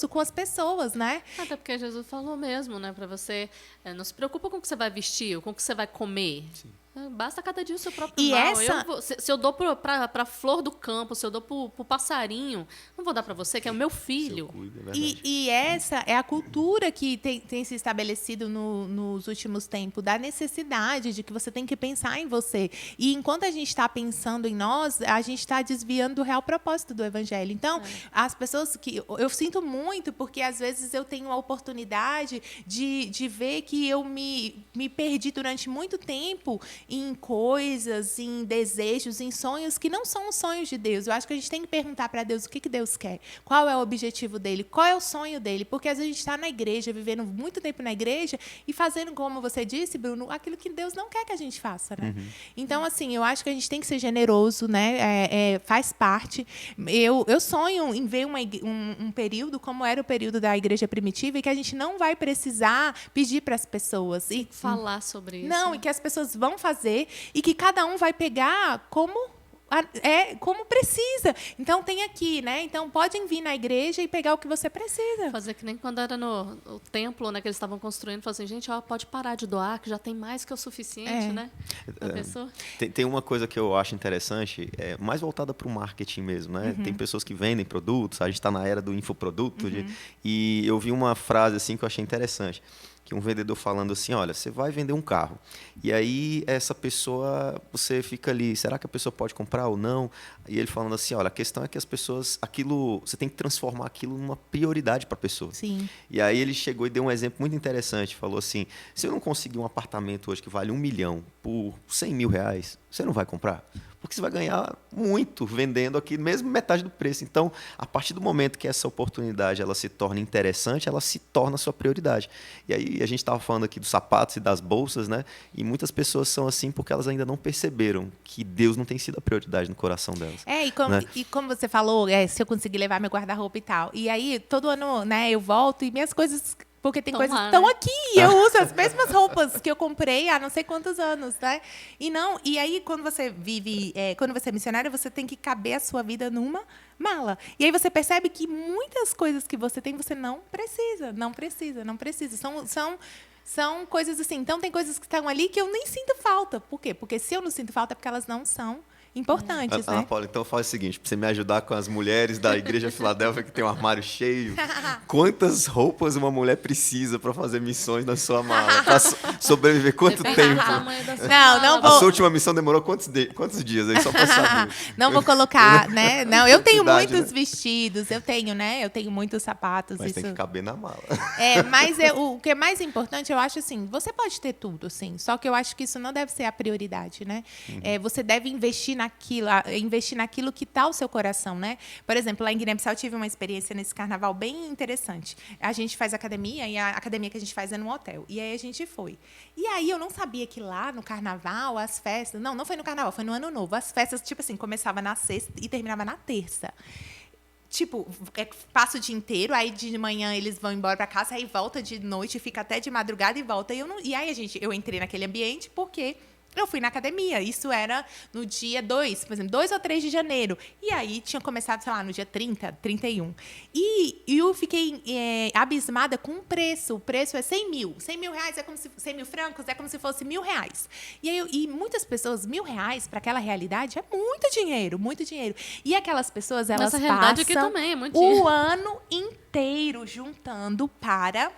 com as pessoas, né? Até porque Jesus falou mesmo, né, para você, não se preocupa com o que você vai vestir, com o que você vai comer. Sim. Basta cada dia o seu próprio mal. Se eu dou para a flor do campo, se eu dou para o passarinho, não vou dar para você, que é o meu filho. E essa é a cultura que tem se estabelecido nos últimos tempos, da necessidade de que você tem que pensar em você. E enquanto a gente está pensando em nós, a gente está desviando do real propósito do Evangelho. Então, as pessoas que... Eu sinto muito, porque às vezes eu tenho a oportunidade de ver que eu me perdi durante muito tempo em coisas, em desejos, em sonhos que não são os sonhos de Deus. Eu acho que a gente tem que perguntar para Deus o que Deus quer, qual é o objetivo dele, qual é o sonho dele, porque às vezes a gente está na igreja, vivendo muito tempo na igreja e fazendo, como você disse, Bruno, aquilo que Deus não quer que a gente faça, né? Então, assim, eu acho que a gente tem que ser generoso, né? Faz parte. Eu sonho em ver um período como era o período da igreja primitiva e que a gente não vai precisar pedir para as pessoas e falar sobre isso. Não, e que as pessoas vão fazer e que cada um vai pegar como precisa. Então, tem aqui, né? Então, podem vir na igreja e pegar o que você precisa. Fazer que nem quando era no templo, né, que eles estavam construindo, falar assim, gente, pode parar de doar, que já tem mais que o suficiente, né? Tem uma coisa que eu acho interessante, mais voltada para o marketing mesmo, né? Tem pessoas que vendem produtos, a gente está na era do infoproduto, e eu vi uma frase assim que eu achei interessante, que um vendedor falando assim, olha, você vai vender um carro, e aí essa pessoa, você fica ali, será que a pessoa pode comprar ou não? E ele falando assim, olha, a questão é que as pessoas, você tem que transformar aquilo numa prioridade para a pessoa. Sim. E aí ele chegou e deu um exemplo muito interessante, falou assim, se eu não conseguir um apartamento hoje que vale 1 milhão por 100 mil reais, você não vai comprar? Porque você vai ganhar muito vendendo aqui, mesmo metade do preço. Então, a partir do momento que essa oportunidade ela se torna interessante, ela se torna a sua prioridade. E aí, a gente estava falando aqui dos sapatos e das bolsas, né? E muitas pessoas são assim porque elas ainda não perceberam que Deus não tem sido a prioridade no coração delas. E como você falou, se eu conseguir levar meu guarda-roupa e tal. E aí, todo ano, né, eu volto e minhas coisas... Porque tem coisas que estão aqui e eu uso as mesmas roupas que eu comprei há não sei quantos anos, né? E aí, quando você vive, quando você é missionário, você tem que caber a sua vida numa mala. E aí você percebe que muitas coisas que você tem, você não precisa. São coisas assim. Então, tem coisas que estão ali que eu nem sinto falta. Por quê? Porque se eu não sinto falta, é porque elas não são importantes, Ana né? Paula, então faz o seguinte, para você me ajudar com as mulheres da Igreja Filadélfia que tem um armário cheio, quantas roupas uma mulher precisa para fazer missões na sua mala? Para sobreviver quanto Depende do tempo? tamanho da sua Não, mala. A sua última missão demorou quantos dias aí, só para saber? Não vou colocar, né? Não, eu tenho Quantidade, muitos né? vestidos, eu tenho, né? Eu tenho muitos sapatos. Mas isso... tem que caber na mala. Mas o que é mais importante, eu acho assim, você pode ter tudo, sim, só que eu acho que isso não deve ser a prioridade, né? Você deve investir naquilo que está o seu coração, né? Por exemplo, lá em Guiné-Bissau eu tive uma experiência nesse carnaval bem interessante. A gente faz academia e a academia que a gente faz é num hotel. E aí a gente foi. E aí eu não sabia que lá no carnaval, as festas... Não foi no carnaval, foi no Ano Novo. As festas, tipo assim, começava na sexta e terminava na terça. Tipo, passa o dia inteiro, aí de manhã eles vão embora para casa, aí volta de noite, fica até de madrugada e volta. E aí eu entrei naquele ambiente porque eu fui na academia. Isso era no dia 2, por exemplo, 2 ou 3 de janeiro. E aí tinha começado, sei lá, no dia 30, 31. E eu fiquei abismada com o preço. O preço é 100 mil. 100 mil reais 100 mil francos é como se fosse R$1.000. E muitas pessoas, R$1.000 para aquela realidade é muito dinheiro, muito dinheiro. E aquelas pessoas, elas Nessa realidade aqui passam também é muito o dinheiro. ano inteiro juntando para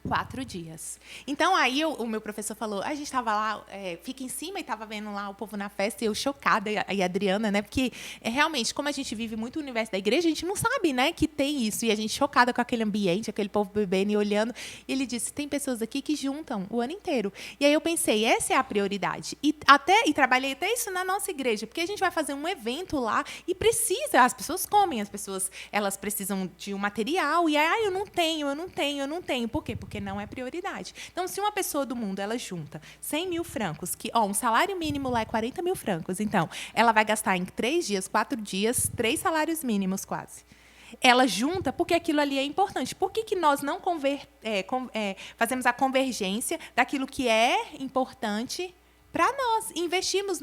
4 dias. Então, aí o meu professor falou, a gente estava lá, fica em cima e estava vendo lá o povo na festa, e eu chocada, e a Adriana, né? Porque, realmente, como a gente vive muito o universo da igreja, a gente não sabe, né, que tem isso. E a gente chocada com aquele ambiente, aquele povo bebendo e olhando. E ele disse, tem pessoas aqui que juntam o ano inteiro. E aí eu pensei, essa é a prioridade. E trabalhei até isso na nossa igreja, porque a gente vai fazer um evento lá e as pessoas comem, elas precisam de um material, e aí, eu não tenho. Por quê? Porque não é prioridade. Então, se uma pessoa do mundo, ela junta 100 mil francos, um salário mínimo lá é 40 mil francos, então, ela vai gastar em 3 dias, 4 dias, 3 salários mínimos quase. Ela junta porque aquilo ali é importante. Por que nós não fazemos a convergência daquilo que é importante para nós, investimos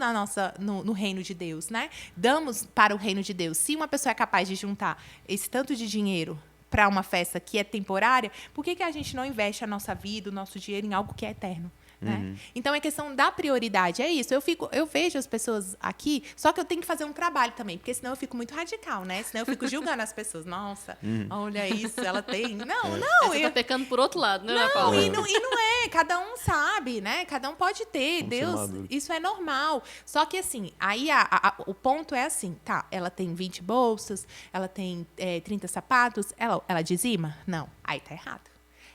no reino de Deus, né? Damos para o reino de Deus. Se uma pessoa é capaz de juntar esse tanto de dinheiro para uma festa que é temporária, por que a gente não investe a nossa vida, o nosso dinheiro em algo que é eterno? Né? Então, é questão da prioridade. É isso. Eu vejo as pessoas aqui, só que eu tenho que fazer um trabalho também, porque senão eu fico muito radical, né? Senão eu fico julgando as pessoas. Nossa, olha isso, ela tem... Não. Você está pecando por outro lado, né, Ana Não, Paula? e não é. Cada um sabe, né? Cada um pode ter. Deus, isso é normal. Só que, assim, aí o ponto é assim, tá, ela tem 20 bolsas, ela tem 30 sapatos, ela dizima? Não. Aí tá errado.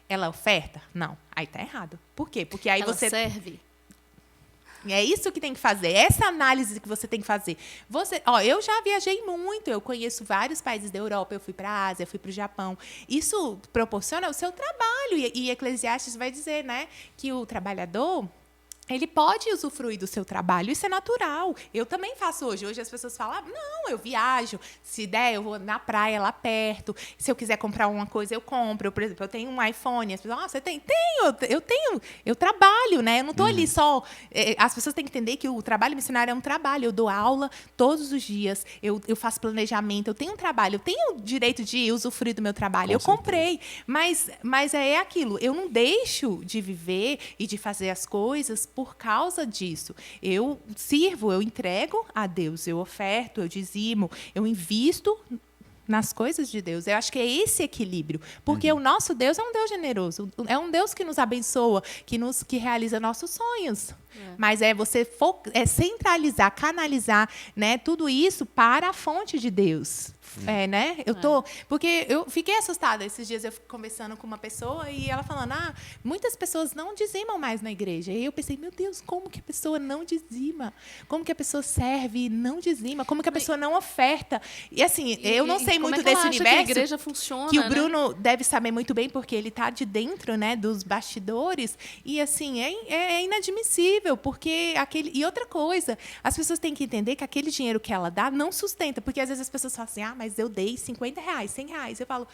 Ela oferta? Não. Aí tá errado. Por quê? Porque aí Ela você... serve? É isso que tem que fazer, essa análise que você tem que fazer. Eu já viajei muito, eu conheço vários países da Europa, eu fui para a Ásia, fui para o Japão. Isso proporciona o seu trabalho. E Eclesiastes vai dizer, né, que o trabalhador... ele pode usufruir do seu trabalho, isso é natural. Eu também faço hoje. Hoje as pessoas falam, não, eu viajo, se der, eu vou na praia lá perto. Se eu quiser comprar uma coisa, eu compro. Por exemplo, eu tenho um iPhone. As pessoas, você tem? Tenho. Eu trabalho, né? Eu não estou ali só... As pessoas têm que entender que o trabalho missionário é um trabalho. Eu dou aula todos os dias, eu faço planejamento, eu tenho um trabalho, eu tenho o direito de usufruir do meu trabalho. Eu comprei, mas é aquilo. Eu não deixo de viver e de fazer as coisas por causa disso. Eu sirvo, eu entrego a Deus, eu oferto, eu dizimo, eu invisto nas coisas de Deus. Eu acho que é esse equilíbrio. Porque o nosso Deus é um Deus generoso, é um Deus que nos abençoa, que realiza nossos sonhos. Mas você centralizar, canalizar, né, tudo isso para a fonte de Deus. Né? Porque eu fiquei assustada. Esses dias eu fui conversando com uma pessoa e ela falando, muitas pessoas não dizimam mais na igreja. E eu pensei, meu Deus, como que a pessoa não dizima? Como que a pessoa serve e não dizima? Como que a pessoa não oferta? E assim, eu não sei muito desse universo. Que a igreja funciona, que o Bruno deve saber muito bem, porque ele está de dentro, né, dos bastidores. E assim, é inadmissível, porque e outra coisa, as pessoas têm que entender que aquele dinheiro que ela dá não sustenta, porque às vezes as pessoas falam assim, mas eu dei R$50, R$100. Eu falo,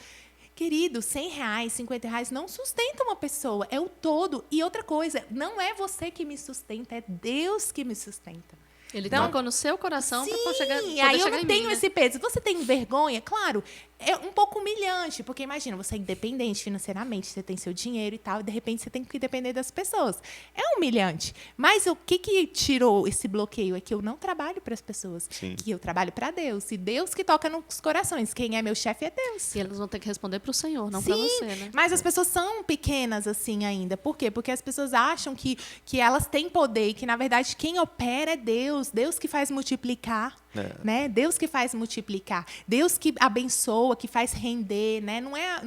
querido, R$100, R$50 não sustenta uma pessoa, é o todo. E outra coisa, não é você que me sustenta, é Deus que me sustenta. Ele tocou no seu coração para poder chegar aí eu não em tenho mim, esse peso. Você tem vergonha? Claro, é um pouco humilhante, porque imagina, você é independente financeiramente, você tem seu dinheiro e tal, e de repente você tem que depender das pessoas. É humilhante. Mas o que tirou esse bloqueio é que eu não trabalho para as pessoas, Sim. que eu trabalho para Deus. E Deus que toca nos corações. Quem é meu chefe é Deus. E eles vão ter que responder para o Senhor, não para você, né? Mas as pessoas são pequenas assim ainda. Por quê? Porque as pessoas acham que elas têm poder e que, na verdade, quem opera é Deus. Deus que faz multiplicar. Né? Deus que faz multiplicar. Deus que abençoa, que faz render. Né? Não é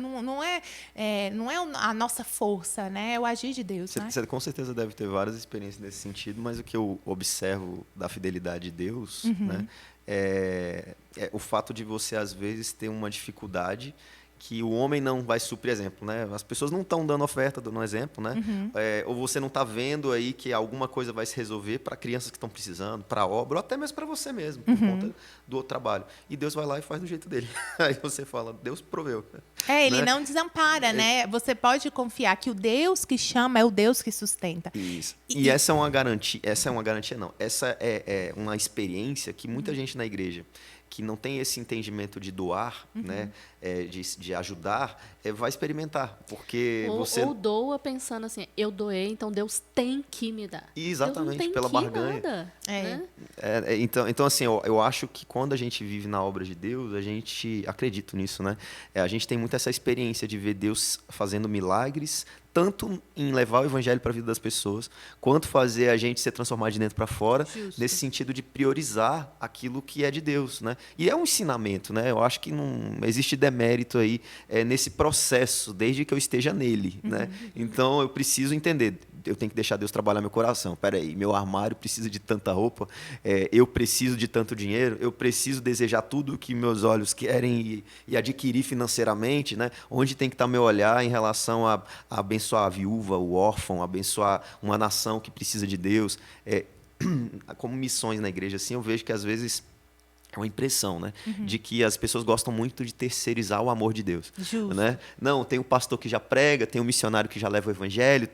a nossa força, né? É o agir de Deus. Né? Você com certeza deve ter várias experiências nesse sentido, mas o que eu observo da fidelidade de Deus, né, é o fato de você, às vezes, ter uma dificuldade que o homem não vai suprir, exemplo, né? As pessoas não estão dando oferta, dando um exemplo, né? Ou você não está vendo aí que alguma coisa vai se resolver para crianças que estão precisando, para a obra, ou até mesmo para você mesmo, por conta do outro trabalho. E Deus vai lá e faz do jeito dele. Aí você fala, Deus proveu. Ele né? não desampara, né? Você pode confiar que o Deus que chama é o Deus que sustenta. Isso. E essa é uma garantia, não. Essa é uma experiência que muita gente na igreja que não tem esse entendimento de doar, né, de ajudar, vai experimentar, porque ou doa pensando assim, eu doei, então Deus tem que me dar. Exatamente, Deus não tem pela que barganha. Nada, né? Então assim, eu acho que quando a gente vive na obra de Deus, a gente acredita nisso, né? A gente tem muito essa experiência de ver Deus fazendo milagres, tanto em levar o evangelho para a vida das pessoas, quanto fazer a gente ser transformado de dentro para fora, Justo. nesse sentido de priorizar aquilo que é de Deus, né? E é um ensinamento, né? Eu acho que não existe demérito aí nesse processo, desde que eu esteja nele, né? Então, eu preciso entender, eu tenho que deixar Deus trabalhar meu coração. Peraí, meu armário precisa de tanta roupa, eu preciso de tanto dinheiro, eu preciso desejar tudo que meus olhos querem e adquirir financeiramente, né? Onde tem que estar meu olhar em relação a abençoar a viúva, o órfão, abençoar uma nação que precisa de Deus. Como missões na igreja, assim, eu vejo que às vezes é uma impressão, né? De que as pessoas gostam muito de terceirizar o amor de Deus. Justo. Né? Não, tem o pastor que já prega, tem o missionário que já leva o evangelho,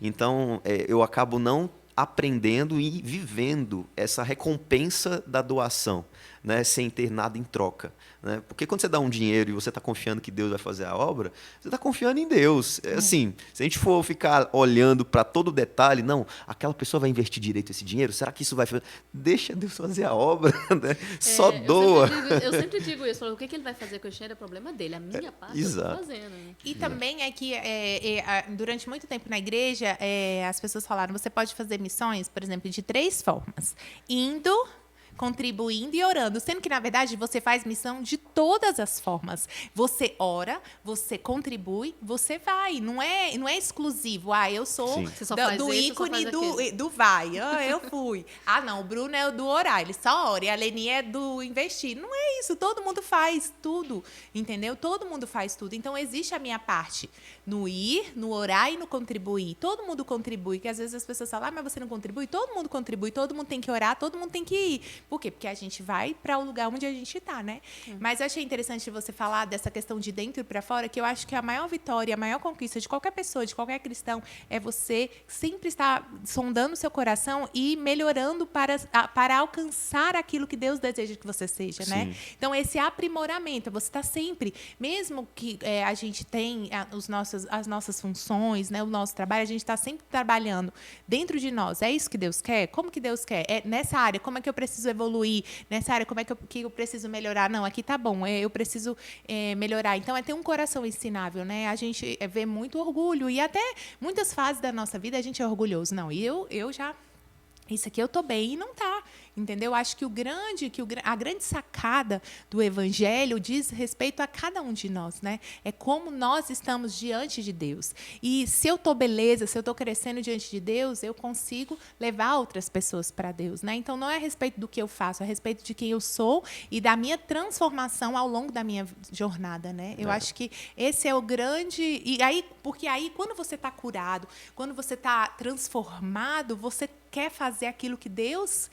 então eu acabo não aprendendo e vivendo essa recompensa da doação, né? Sem ter nada em troca. Né? Porque quando você dá um dinheiro e você está confiando que Deus vai fazer a obra, você está confiando em Deus. Assim, se a gente for ficar olhando para todo detalhe, não, aquela pessoa vai investir direito esse dinheiro, será que isso vai fazer? Deixa Deus fazer a obra, né? Só doa. Eu sempre digo isso, o que ele vai fazer com o dinheiro é problema dele, a minha parte eu estou fazendo. Né? E também é que durante muito tempo na igreja, as pessoas falaram, você pode fazer missões, por exemplo, de 3 formas. Indo, contribuindo e orando. Sendo que, na verdade, você faz missão de todas as formas. Você ora, você contribui, você vai. Não é exclusivo. Eu sou do ícone do vai. Eu fui. Não, o Bruno é o do orar. Ele só ora. E a Leni é do investir. Não é isso. Todo mundo faz tudo. Entendeu? Todo mundo faz tudo. Então, existe a minha parte no ir, no orar e no contribuir. Todo mundo contribui. Que às vezes as pessoas falam, mas você não contribui? Todo mundo contribui. Todo mundo tem que orar. Todo mundo tem que ir. Por quê? Porque a gente vai para o lugar onde a gente está, né? Mas eu achei interessante você falar dessa questão de dentro para fora, que eu acho que a maior vitória, a maior conquista de qualquer pessoa, de qualquer cristão, é você sempre estar sondando o seu coração e melhorando para alcançar aquilo que Deus deseja que você seja, né? Então, esse aprimoramento, você está sempre, mesmo que a gente tem as nossas funções, né, o nosso trabalho, a gente está sempre trabalhando dentro de nós. É isso que Deus quer? Como que Deus quer? Nessa área, como é que eu preciso evoluir? Nessa área, como é que eu preciso melhorar? Não, aqui tá bom, eu preciso melhorar. Então, é ter um coração ensinável, né? A gente vê muito orgulho e até muitas fases da nossa vida a gente é orgulhoso. Não, e eu já... Isso aqui eu tô bem e não tá, entendeu? Acho que a grande sacada do evangelho diz respeito a cada um de nós, né? É como nós estamos diante de Deus. E se eu tô beleza, se eu tô crescendo diante de Deus, eu consigo levar outras pessoas para Deus, né? Então não é a respeito do que eu faço, é a respeito de quem eu sou e da minha transformação ao longo da minha jornada, né? Eu acho que esse é o grande... Porque aí, quando você está curado, quando você está transformado, você quer fazer aquilo que Deus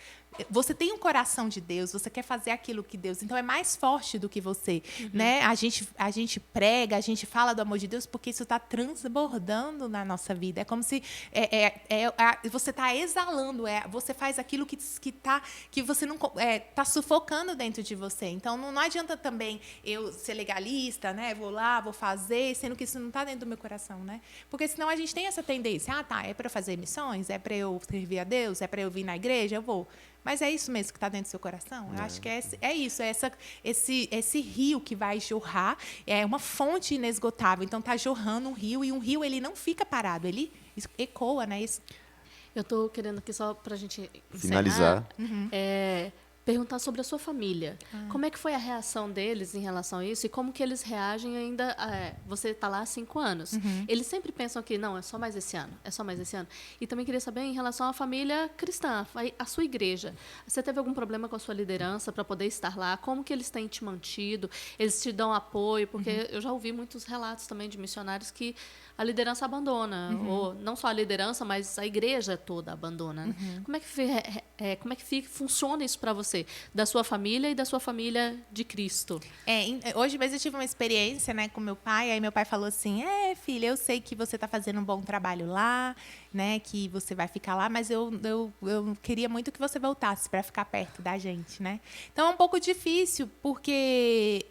você tem um coração de Deus, você quer fazer aquilo que Deus... Então, é mais forte do que você. Né? A gente prega, a gente fala do amor de Deus porque isso está transbordando na nossa vida. É como se você está exalando. Você faz aquilo que você não está sufocando dentro de você. Então, não adianta também eu ser legalista, né? Vou lá, vou fazer, sendo que isso não está dentro do meu coração. Né? Porque senão a gente tem essa tendência. É para eu fazer missões? É para eu servir a Deus? É para eu vir na igreja? Eu vou. Mas é isso mesmo que está dentro do seu coração? Eu acho que é isso, esse rio que vai jorrar, é uma fonte inesgotável. Então, está jorrando um rio, e um rio ele não fica parado, ele ecoa, né? Isso. Eu estou querendo aqui, só para a gente finalizar, perguntar sobre a sua família. Como é que foi a reação deles em relação a isso? E como que eles reagem ainda... você está lá há 5 anos. Eles sempre pensam que, não, é só mais esse ano. É só mais esse ano. E também queria saber em relação à família cristã, a sua igreja. Você teve algum problema com a sua liderança para poder estar lá? Como que eles têm te mantido? Eles te dão apoio? Porque eu já ouvi muitos relatos também de missionários que a liderança abandona. Ou não só a liderança, mas a igreja toda abandona. Né? Como é que funciona isso para você? Da sua família e da sua família de Cristo. Hoje mesmo eu tive uma experiência, né, com meu pai. Aí meu pai falou assim, filha, eu sei que você está fazendo um bom trabalho lá, né, que você vai ficar lá, mas eu queria muito que você voltasse para ficar perto da gente, né? Então é um pouco difícil, porque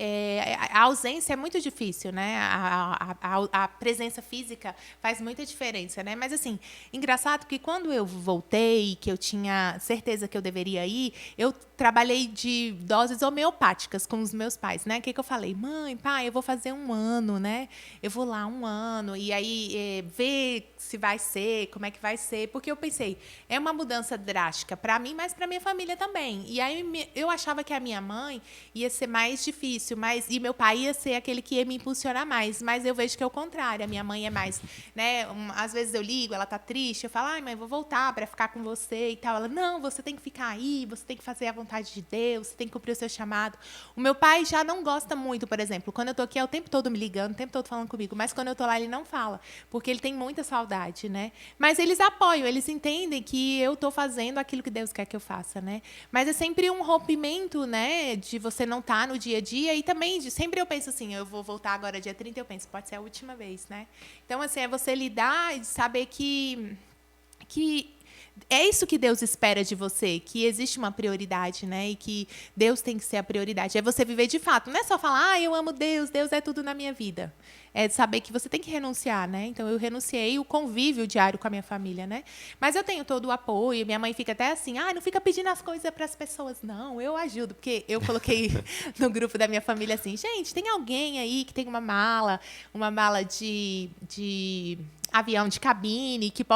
a ausência é muito difícil, né? A presença física faz muita diferença, né? Mas assim, engraçado que quando eu voltei, que eu tinha certeza que eu deveria ir, eu trabalhei de doses homeopáticas com os meus pais, né? O que eu falei? Mãe, pai, eu vou fazer 1 ano, né? Eu vou lá 1 ano, e aí ver se vai ser, como é que vai ser, porque eu pensei, é uma mudança drástica para mim, mas para minha família também. E aí eu achava que a minha mãe ia ser mais difícil, e meu pai ia ser aquele que ia me impulsionar mais, mas eu vejo que é o contrário, a minha mãe é mais, né? Às vezes eu ligo, ela tá triste, eu falo, ai, mãe, vou voltar para ficar com você e tal. Ela, não, você tem que ficar aí, você tem que fazer a vontade de Deus, você tem que cumprir o seu chamado. O meu pai já não gosta muito, por exemplo, quando eu tô aqui é o tempo todo me ligando, o tempo todo falando comigo, mas quando eu tô lá ele não fala, porque ele tem muita saudade, né? Mas eles apoiam, eles entendem que eu tô fazendo aquilo que Deus quer que eu faça, né? Mas é sempre um rompimento, né, de você não estar no dia a dia, e também sempre eu penso assim, eu vou voltar agora dia 30, eu penso, pode ser a última vez, né? Então, assim, é você lidar e saber que é isso que Deus espera de você, que existe uma prioridade, né? E que Deus tem que ser a prioridade. É você viver de fato. Não é só falar, eu amo Deus, Deus é tudo na minha vida. É saber que você tem que renunciar, né? Então, eu renunciei o convívio diário com a minha família, né? Mas eu tenho todo o apoio. Minha mãe fica até assim, não fica pedindo as coisas para as pessoas. Não, eu ajudo. Porque eu coloquei no grupo da minha família assim, gente, tem alguém aí que tem uma mala de avião de cabine, que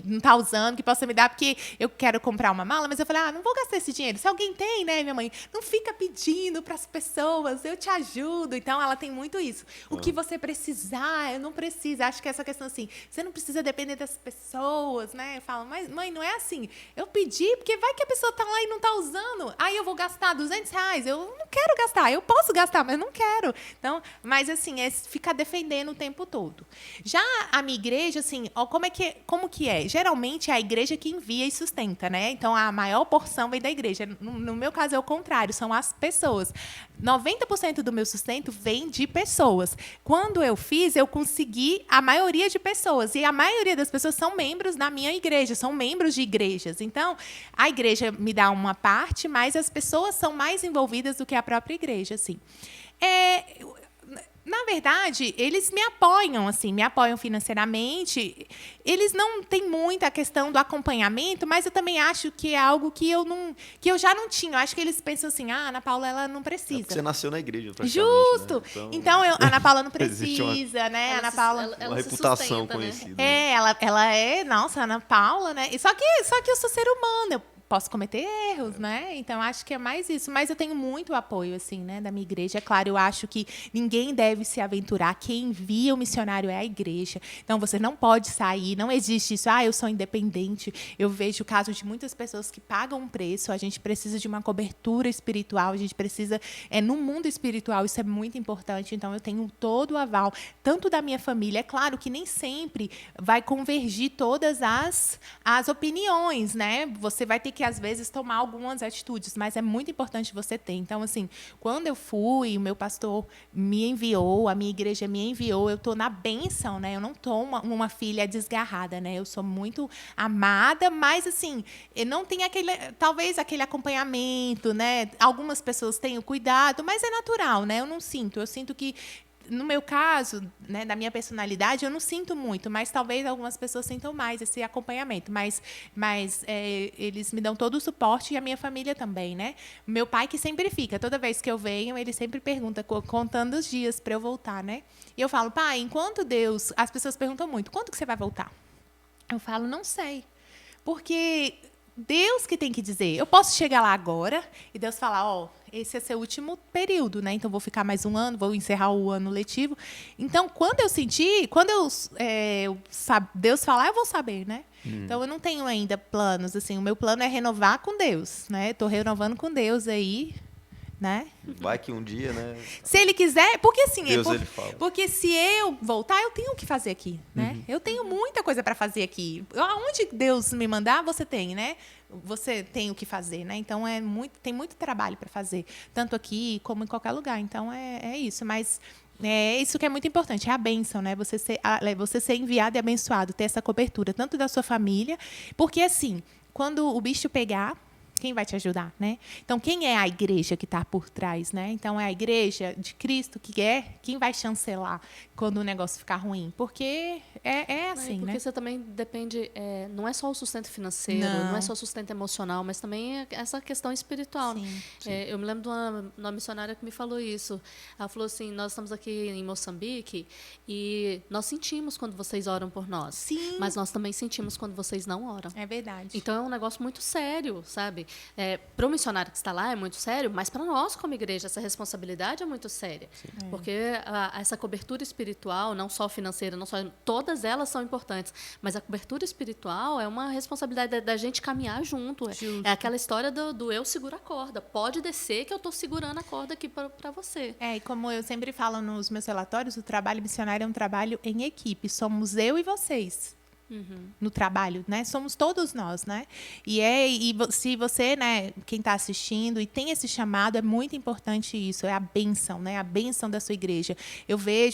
não tá usando, que possa me dar, porque eu quero comprar uma mala, mas eu falei, não vou gastar esse dinheiro. Se alguém tem, né, minha mãe, não fica pedindo para as pessoas, eu te ajudo. Então, ela tem muito isso. O que você precisar, eu não preciso. Acho que essa questão assim, você não precisa depender das pessoas, né? Eu falo, mas mãe, não é assim. Eu pedi, porque vai que a pessoa tá lá e não tá usando. Aí eu vou gastar R$200. Eu não quero gastar. Eu posso gastar, mas não quero. Então, mas assim, é ficar defendendo o tempo todo. Já a minha igreja, assim, como que é? Geralmente é a igreja que envia e sustenta, né? Então, a maior porção vem da igreja. No meu caso, é o contrário, são as pessoas. 90% do meu sustento vem de pessoas. Quando eu fiz, eu consegui a maioria de pessoas. E a maioria das pessoas são membros da minha igreja, são membros de igrejas. Então, a igreja me dá uma parte, mas as pessoas são mais envolvidas do que a própria igreja, assim. Na verdade, eles me apoiam financeiramente. Eles não têm muita questão do acompanhamento, mas eu também acho que é algo que eu já não tinha. Eu acho que eles pensam assim, a Ana Paula, ela não precisa. Você nasceu na igreja, praticamente. Justo. Né? Então, a Ana Paula não precisa, né? Ela Ana Paula, ela uma se reputação sustenta, conhecida. né? Ela é, nossa, Ana Paula, né? Só que eu sou ser humano, eu posso cometer erros, né? Então, acho que é mais isso. Mas eu tenho muito apoio, assim, né, da minha igreja. É claro, eu acho que ninguém deve se aventurar. Quem envia o missionário é a igreja. Então, você não pode sair. Não existe isso. Eu sou independente. Eu vejo o caso de muitas pessoas que pagam um preço. A gente precisa de uma cobertura espiritual. A gente precisa... no mundo espiritual, isso é muito importante. Então, eu tenho todo o aval, tanto da minha família. É claro que nem sempre vai convergir todas as opiniões, né? Você vai ter que que, às vezes, tomar algumas atitudes, mas é muito importante você ter. Então, assim, quando eu fui, o meu pastor me enviou, a minha igreja me enviou, eu estou na bênção, né? Eu não estou uma filha desgarrada, né? Eu sou muito amada, mas, assim, eu não tenho talvez aquele acompanhamento, né? Algumas pessoas têm o cuidado, mas é natural, né? Eu sinto que, no meu caso, né, da minha personalidade, eu não sinto muito, mas talvez algumas pessoas sintam mais esse acompanhamento. Mas eles me dão todo o suporte e a minha família também, né? Meu pai que sempre fica, toda vez que eu venho, ele sempre pergunta, contando os dias para eu voltar, né? E eu falo, pai, enquanto Deus... As pessoas perguntam muito, quando que você vai voltar? Eu falo, não sei. Porque Deus que tem que dizer. Eu posso chegar lá agora e Deus falar, esse é seu último período, né? Então, vou ficar mais um ano, vou encerrar o ano letivo. Então, quando eu sentir, Deus falar, eu vou saber, né? Então, eu não tenho ainda planos. Assim, o meu plano é renovar com Deus, né? Estou renovando com Deus aí, né? Vai que um dia, né? Se ele quiser, porque assim, Deus, ele fala. porque se eu voltar, eu tenho o que fazer aqui, né? Eu tenho muita coisa para fazer aqui. Aonde Deus me mandar, você tem, né? Você tem o que fazer, né? Então tem muito trabalho para fazer, tanto aqui como em qualquer lugar. Então é isso, mas é isso que é muito importante, é a bênção, né? Você ser enviado e abençoado, ter essa cobertura, tanto da sua família, porque assim, quando o bicho pegar, quem vai te ajudar, né? Então, quem é a igreja que está por trás, né? Então, é a igreja de Cristo quem vai chancelar quando o negócio ficar ruim. Porque é assim, porque né? você também depende... não é só o sustento financeiro, não é só o sustento emocional, mas também essa questão espiritual. Sim. Eu me lembro de uma missionária que me falou isso. Ela falou assim, nós estamos aqui em Moçambique e nós sentimos quando vocês oram por nós. Sim. Mas nós também sentimos quando vocês não oram. É verdade. Então, é um negócio muito sério, sabe? Para o missionário que está lá é muito sério, mas para nós, como igreja, essa responsabilidade é muito séria. Porque essa cobertura espiritual, não só financeira, todas elas são importantes, mas a cobertura espiritual é uma responsabilidade da gente caminhar junto. É aquela história do eu seguro a corda. Pode descer que eu estou segurando a corda aqui para você. E como eu sempre falo nos meus relatórios, o trabalho missionário é um trabalho em equipe. Somos eu e vocês. No trabalho, né? Somos todos nós, né? E se você, né, quem está assistindo e tem esse chamado, é muito importante isso, é a bênção, né? A bênção da sua igreja.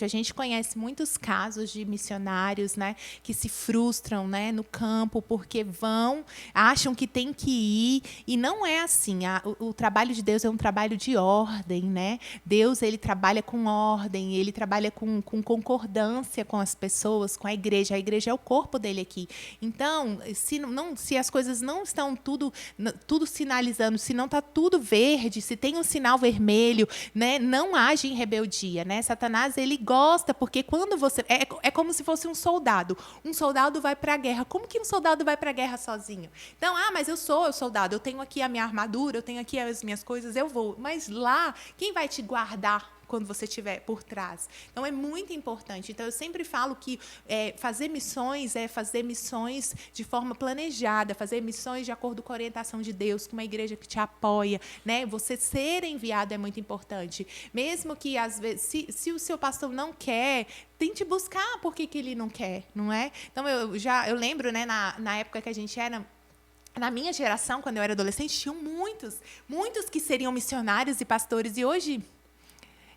A gente conhece muitos casos de missionários, né, que se frustram, né, no campo porque acham que tem que ir e não é assim. O trabalho de Deus é um trabalho de ordem, né? Deus, ele trabalha com ordem, ele trabalha com concordância com as pessoas, com a igreja. A igreja é o corpo dele aqui. Então, se as coisas não estão tudo sinalizando, se não está tudo verde, se tem um sinal vermelho, né, não age em rebeldia, né? Satanás, ele gosta, porque quando você... É como se fosse um soldado. Um soldado vai para a guerra. Como que um soldado vai para a guerra sozinho? Então, mas eu sou o soldado, eu tenho aqui a minha armadura, eu tenho aqui as minhas coisas, eu vou. Mas lá, quem vai te guardar quando você estiver por trás? Então, é muito importante. Então, eu sempre falo que fazer missões é fazer missões de forma planejada, fazer missões de acordo com a orientação de Deus, com uma igreja que te apoia, né? Você ser enviado é muito importante. Mesmo que, às vezes, se o seu pastor não quer, tente buscar por que ele não quer, não é? Então, eu lembro, né, na época que a gente era... Na minha geração, quando eu era adolescente, tinham muitos que seriam missionários e pastores, e hoje...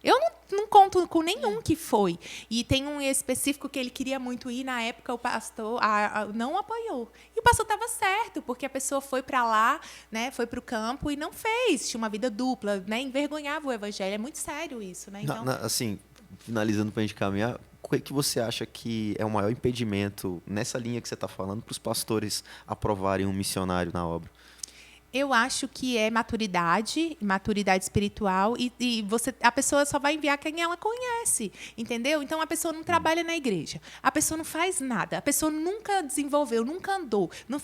Eu não conto com nenhum que foi. E tem um específico que ele queria muito ir, na época o pastor não apoiou. E o pastor estava certo, porque a pessoa foi para lá, né, foi para o campo e não fez. Tinha uma vida dupla, né, envergonhava o evangelho. É muito sério isso, né? Então... Assim, finalizando para a gente caminhar, o que você acha que é o maior impedimento nessa linha que você está falando para os pastores aprovarem um missionário na obra? Eu acho que é maturidade espiritual e a pessoa só vai enviar quem ela conhece, entendeu? Então, a pessoa não trabalha na igreja, a pessoa não faz nada, a pessoa nunca desenvolveu, nunca andou, não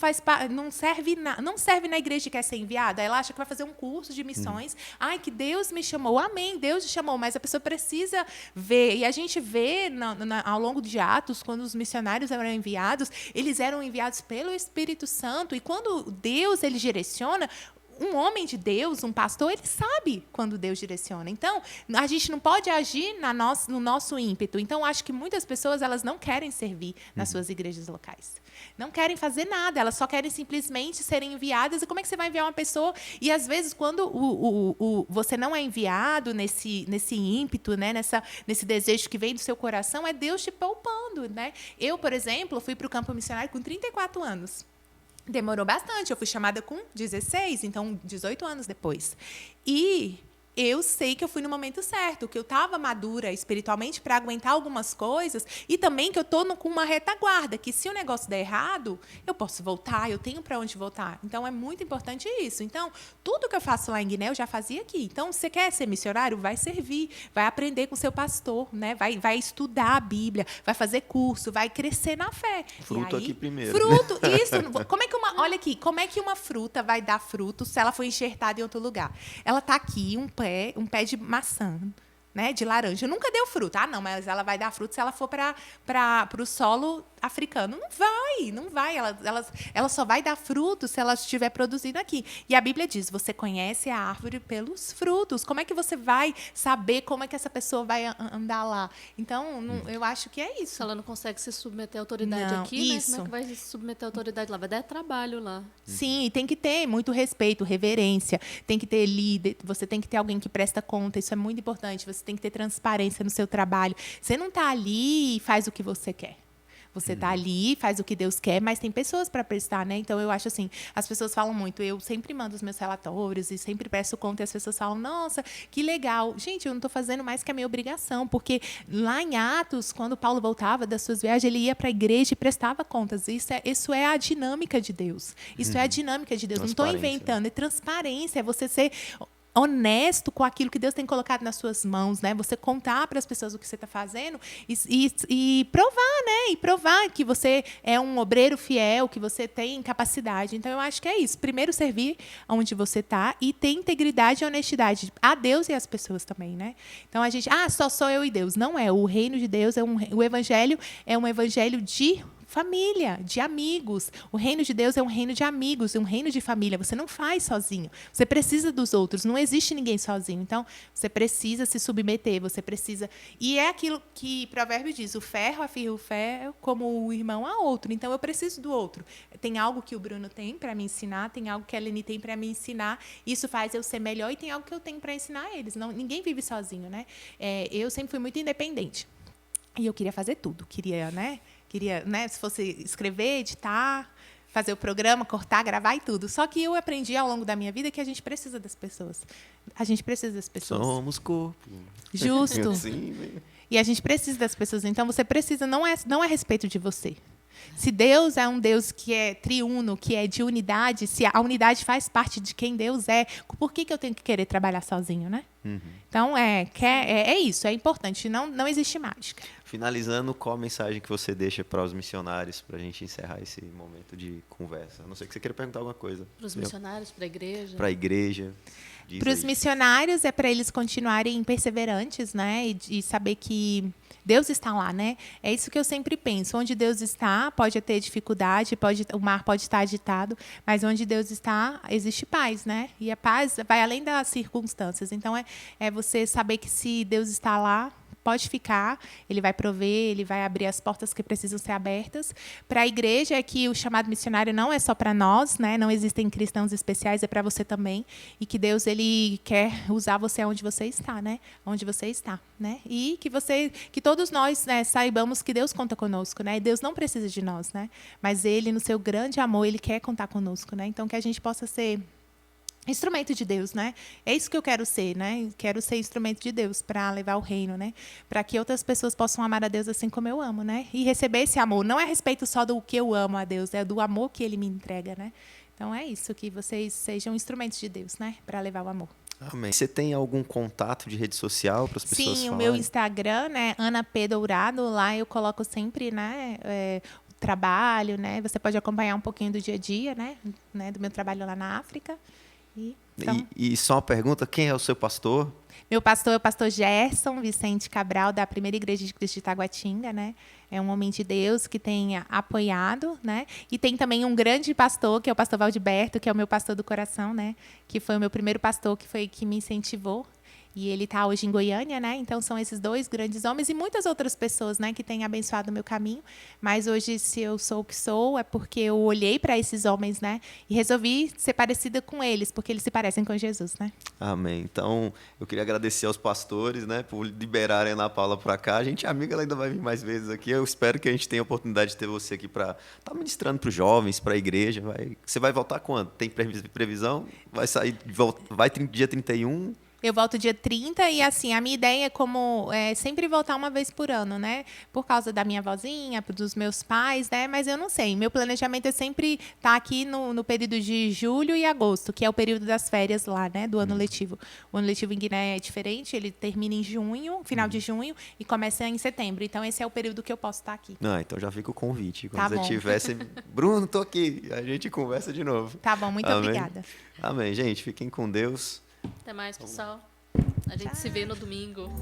serve na igreja que quer ser enviada, ela acha que vai fazer um curso de missões, que Deus me chamou, amém, Deus te chamou, mas a pessoa precisa ver, e a gente vê ao longo de Atos, quando os missionários eram enviados, eles eram enviados pelo Espírito Santo, e quando Deus, ele direciona, um homem de Deus, um pastor, ele sabe quando Deus direciona. Então, a gente não pode agir no nosso ímpeto. Então, acho que muitas pessoas elas não querem servir nas suas igrejas locais. Não querem fazer nada, elas só querem simplesmente serem enviadas. E como é que você vai enviar uma pessoa? E, às vezes, quando você não é enviado nesse ímpeto, né? Nesse desejo que vem do seu coração, é Deus te poupando. Né? Eu, por exemplo, fui para o campo missionário com 34 anos. Demorou bastante. Eu fui chamada com 16, então 18 anos depois. E eu sei que eu fui no momento certo, que eu estava madura espiritualmente para aguentar algumas coisas e também que eu estou com uma retaguarda, que se o negócio der errado, eu posso voltar, eu tenho para onde voltar. Então, é muito importante isso. Então, tudo que eu faço lá em Guiné, eu já fazia aqui. Então, você quer ser missionário? Vai servir, vai aprender com o seu pastor, né? Vai estudar a Bíblia, vai fazer curso, vai crescer na fé. Fruto aqui primeiro. Fruto, isso. Como é que olha aqui, como é que uma fruta vai dar fruto se ela foi enxertada em outro lugar? Ela está aqui, um pé de maçã, né, de laranja. Nunca deu fruto. Ah, não, mas ela vai dar fruto se ela for para o solo africano. Não vai. Ela só vai dar fruto se ela estiver produzindo aqui. E a Bíblia diz, você conhece a árvore pelos frutos. Como é que você vai saber como é que essa pessoa vai andar lá? Então, eu acho que é isso. Se ela não consegue se submeter à autoridade aqui, né? Como é que vai se submeter à autoridade lá? Vai dar trabalho lá. Sim, e tem que ter muito respeito, reverência. Tem que ter líder, você tem que ter alguém que presta conta. Isso é muito importante. Você tem que ter transparência no seu trabalho. Você não está ali e faz o que você quer. Você está ali, faz o que Deus quer, mas tem pessoas para prestar, né? Então, eu acho assim, as pessoas falam muito, eu sempre mando os meus relatórios e sempre peço conta e as pessoas falam, nossa, que legal. Gente, eu não estou fazendo mais que a minha obrigação, porque lá em Atos, quando Paulo voltava das suas viagens, ele ia para a igreja e prestava contas. Isso é a dinâmica de Deus. Isso é a dinâmica de Deus. Não estou inventando, é transparência, é você ser honesto com aquilo que Deus tem colocado nas suas mãos, né? Você contar para as pessoas o que você está fazendo e provar, né? E provar que você é um obreiro fiel, que você tem capacidade. Então, eu acho que é isso. Primeiro, servir onde você está e ter integridade e honestidade a Deus e às pessoas também, né? Então, a gente... só sou eu e Deus. Não é. O reino de Deus, o evangelho é um evangelho de família, de amigos. O reino de Deus é um reino de amigos, um reino de família. Você não faz sozinho. Você precisa dos outros. Não existe ninguém sozinho. Então, você precisa se submeter, você precisa... E é aquilo que Provérbio diz, o ferro afia o ferro como o irmão a outro. Então, eu preciso do outro. Tem algo que o Bruno tem para me ensinar, tem algo que a Eleni tem para me ensinar. Isso faz eu ser melhor e tem algo que eu tenho para ensinar a eles. Ninguém vive sozinho, né? Eu sempre fui muito independente. E eu queria fazer tudo. Queria, né, se fosse escrever, editar, fazer o programa, cortar, gravar e tudo. Só que eu aprendi ao longo da minha vida que a gente precisa das pessoas. A gente precisa das pessoas. Somos corpo. Justo. Assim, e a gente precisa das pessoas. Então, você precisa, não é a respeito de você. Se Deus é um Deus que é triuno, que é de unidade, se a unidade faz parte de quem Deus é, por que eu tenho que querer trabalhar sozinho, né? Então, é isso, é importante. Não existe mágica. Finalizando, qual a mensagem que você deixa para os missionários, para a gente encerrar esse momento de conversa? A não ser que você queira perguntar alguma coisa. Para os missionários, para a igreja? Para a igreja. Para os missionários, é para eles continuarem perseverantes, né? E saber que Deus está lá, né? É isso que eu sempre penso. Onde Deus está, pode ter dificuldade, o mar pode estar agitado, mas onde Deus está, existe paz, né? E a paz vai além das circunstâncias. Então, é você saber que se Deus está lá, pode ficar, ele vai prover, ele vai abrir as portas que precisam ser abertas. Para a igreja, é que o chamado missionário não é só para nós, né? Não existem cristãos especiais, é para você também. E que Deus ele quer usar você onde você está, né? Onde você está, né? E que todos nós, né, saibamos que Deus conta conosco, né? E Deus não precisa de nós, né? Mas ele, no seu grande amor, ele quer contar conosco, né? Então, que a gente possa ser instrumento de Deus, né? É isso que eu quero ser, né? Quero ser instrumento de Deus para levar o reino, né? Para que outras pessoas possam amar a Deus assim como eu amo, né? E receber esse amor. Não é a respeito só do que eu amo a Deus, é do amor que Ele me entrega, né? Então é isso, que vocês sejam instrumentos de Deus, né? Para levar o amor. Amém. Você tem algum contato de rede social para as pessoas falarem? Sim, o meu Instagram, né? Ana P. Dourado. Lá eu coloco sempre, né? O trabalho, né? Você pode acompanhar um pouquinho do dia a dia, né? Do meu trabalho lá na África. E só uma pergunta, quem é o seu pastor? Meu pastor é o pastor Gerson Vicente Cabral, da Primeira Igreja de Cristo de Taguatinga, né? é um homem de Deus que tem apoiado, né? E tem também um grande pastor, que é o pastor Valdiberto, que é o meu pastor do coração, né? Que foi o meu primeiro pastor, que me incentivou. E ele está hoje em Goiânia, né? Então são esses dois grandes homens e muitas outras pessoas, né, que têm abençoado o meu caminho. Mas hoje, se eu sou o que sou, é porque eu olhei para esses homens, né, e resolvi ser parecida com eles, porque eles se parecem com Jesus, né? Amém. Então, eu queria agradecer aos pastores, né, por liberarem a Ana Paula para cá. A gente é amiga, ela ainda vai vir mais vezes aqui. Eu espero que a gente tenha a oportunidade de ter você aqui para estar ministrando para os jovens, para a igreja. Você vai voltar quando? Tem previsão? Vai sair, vai dia 31? Eu volto dia 30 e, assim, a minha ideia é sempre voltar uma vez por ano, né? Por causa da minha vozinha, dos meus pais, né? Mas eu não sei. Meu planejamento é sempre estar aqui no período de julho e agosto, que é o período das férias lá, né? Do ano letivo. O ano letivo em Guiné é diferente. Ele termina em junho, final de junho, e começa em setembro. Então, esse é o período que eu posso estar aqui. Então já fica o convite. Quando Tá você bom. tivesse... Bruno, tô aqui. A gente conversa de novo. Tá bom, muito Amém. obrigada. Amém, gente. Fiquem com Deus. Até mais, pessoal. A gente se vê no domingo.